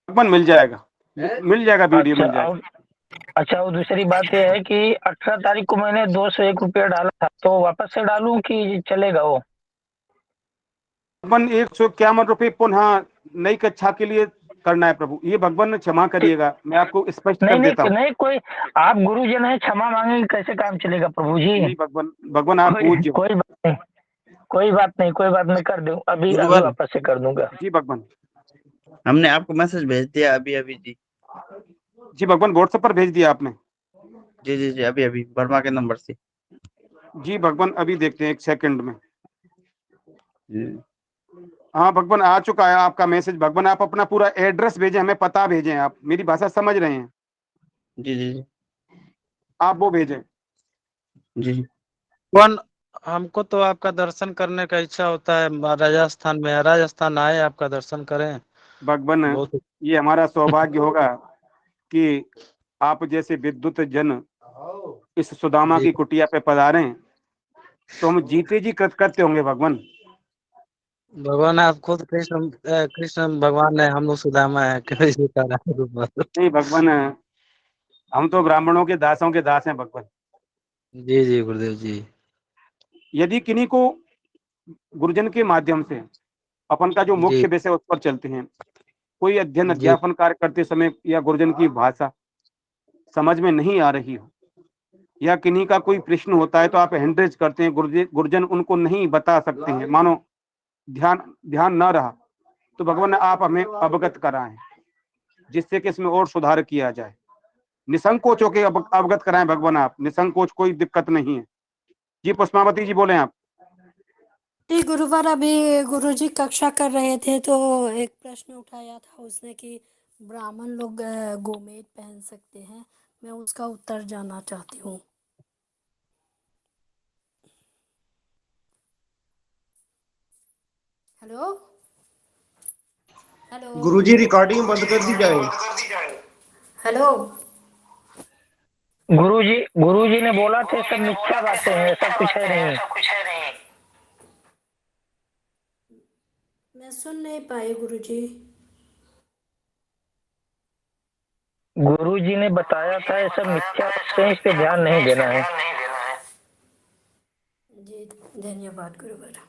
भगवान मिल जाएगा, मिल जाएगा, वीडियो मिल जाएगा। अच्छा, वो दूसरी बात यह है कि 18 तारीख को मैंने 201 रुपया डाला था, तो वापस से डालूं कि चलेगा वो? भगवान 151 रुपये पुनः नई कक्षा के लिए करना है प्रभु, ये भगवान ने क्षमा करिएगा, मैं आपको स्पष्ट कर देता हूँ। नहीं, कोई आप गुरुजन है, क्षमा मांगेंगे, कैसे काम चलेगा प्रभु जी? नहीं भगवान आप पूज्य। कोई बात नहीं, मैं कर दूं, अभी वापस से कर दूंगा। जी भगवान, हमने आपको मैसेज भेज दिया अभी अभी जी। जी भगवान, व्हाट्सएप पर भेज दिया आपने? जी जी जी, अभी अभी वर्मा के नंबर से। जी भगवान, अभी देखते हैं 1 सेकंड में। हाँ भगवान, आ चुका है आपका मैसेज। भगवान आप अपना पूरा एड्रेस भेजें, हमें पता भेजें, आप मेरी भाषा समझ रहे हैं? जी जी जी, आप वो भेजें। जी भगवान, हमको तो आपका दर्शन करने का इच्छा होता है, राजस्थान में, राजस्थान आए आपका दर्शन करें। भगवान ये हमारा सौभाग्य होगा कि आप जैसे विद्युत जन इस सुदामा की कुटिया पे पधारें, तो हम जीते जी कृतकृत्य होंगे। भगवान आप खुद कृष्ण भगवान है, हम लोग सुदामा है, कैसे कर नहीं भगवान, हम तो ब्राह्मणों के दासों के दास हैं भगवान। जी जी गुरुदेव जी। यदि किन्हीं को गुरुजन के माध्यम से अपन का जो मुख्य विषय उस पर चलते हैं, कोई अध्ययन अध्यापन कार्य करते समय या गुरुजन की भाषा समझ में नहीं आ रही हो, या किन्हीं का कोई प्रश्न होता है, तो आप हैंड रेज करते हैं, गुरुजन उनको नहीं बता सकते हैं, मानो ध्यान न रहा, तो भगवान आप हमें अवगत कराएं, जिससे कि इसमें और सुधार किया जाए। निसंकोच होकर अवगत कराएं भगवान, आप निसंकोच, कोई दिक्कत नहीं है। जी पुष्पावती जी बोले आप। जी गुरुवार अभी गुरुजी कक्षा कर रहे थे, तो एक प्रश्न उठाया था उसने कि ब्राह्मण लोग गोमेद पहन सकते हैं, मैं उसका उत्तर जानना चाहती हूँ। हेलो हेलो गुरुजी रिकॉर्डिंग बंद कर दी जाए। हेलो, गुरुजी ने बोला थे सब मिथ्या बातें हैं, ऐसा कुछ है नहीं। मैं सुन नहीं पाई गुरुजी। गुरुजी ने बताया था ये सब मिथ्या बातें हैं, इस पे ध्यान नहीं देना है। जी धन्यवाद गुरुवर।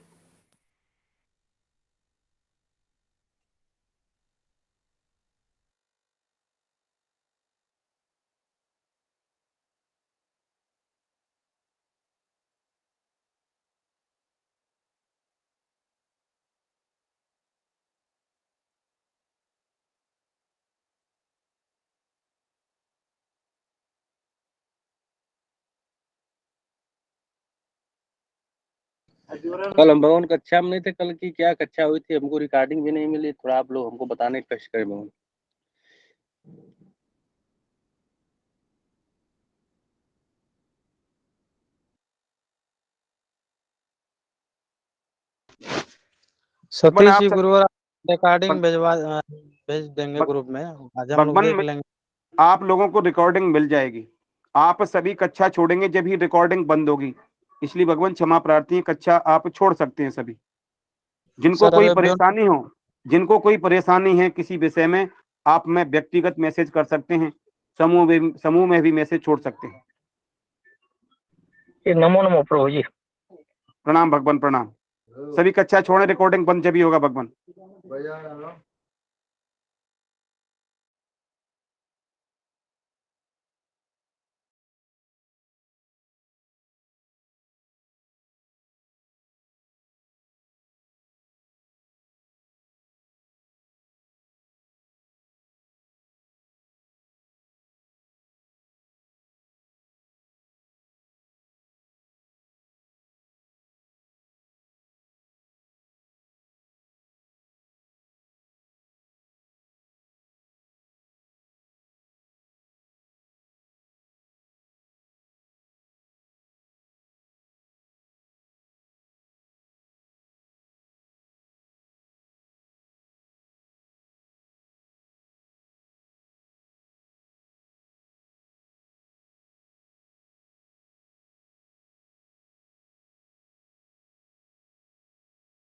कल हम भगवान कक्षा में नहीं थे, कल की क्या कक्षा हुई थी, हमको रिकॉर्डिंग भी नहीं मिली, थोड़ा आप लोग हमको बताने की कोशिश करें भगवान। सतीश जी गुरुवार रिकॉर्डिंग भेज देंगे ग्रुप में, आज हम लोग देख लेंगे। आप लोगों को रिकॉर्डिंग मिल जाएगी, आप सभी कक्षा छोड़ेंगे जब ही रिकॉर्डिंग बंद होगी, इसलिए भगवान क्षमा प्रार्थी, कक्षा आप छोड़ सकते हैं सभी। जिनको कोई परेशानी है किसी विषय में, आप में व्यक्तिगत मैसेज कर सकते हैं, समूह में भी मैसेज छोड़ सकते हैं। नमो नमो प्रभु जी। प्रणाम भगवान, प्रणाम। सभी कक्षा छोड़े, रिकॉर्डिंग बंद जब ही होगा भगवान।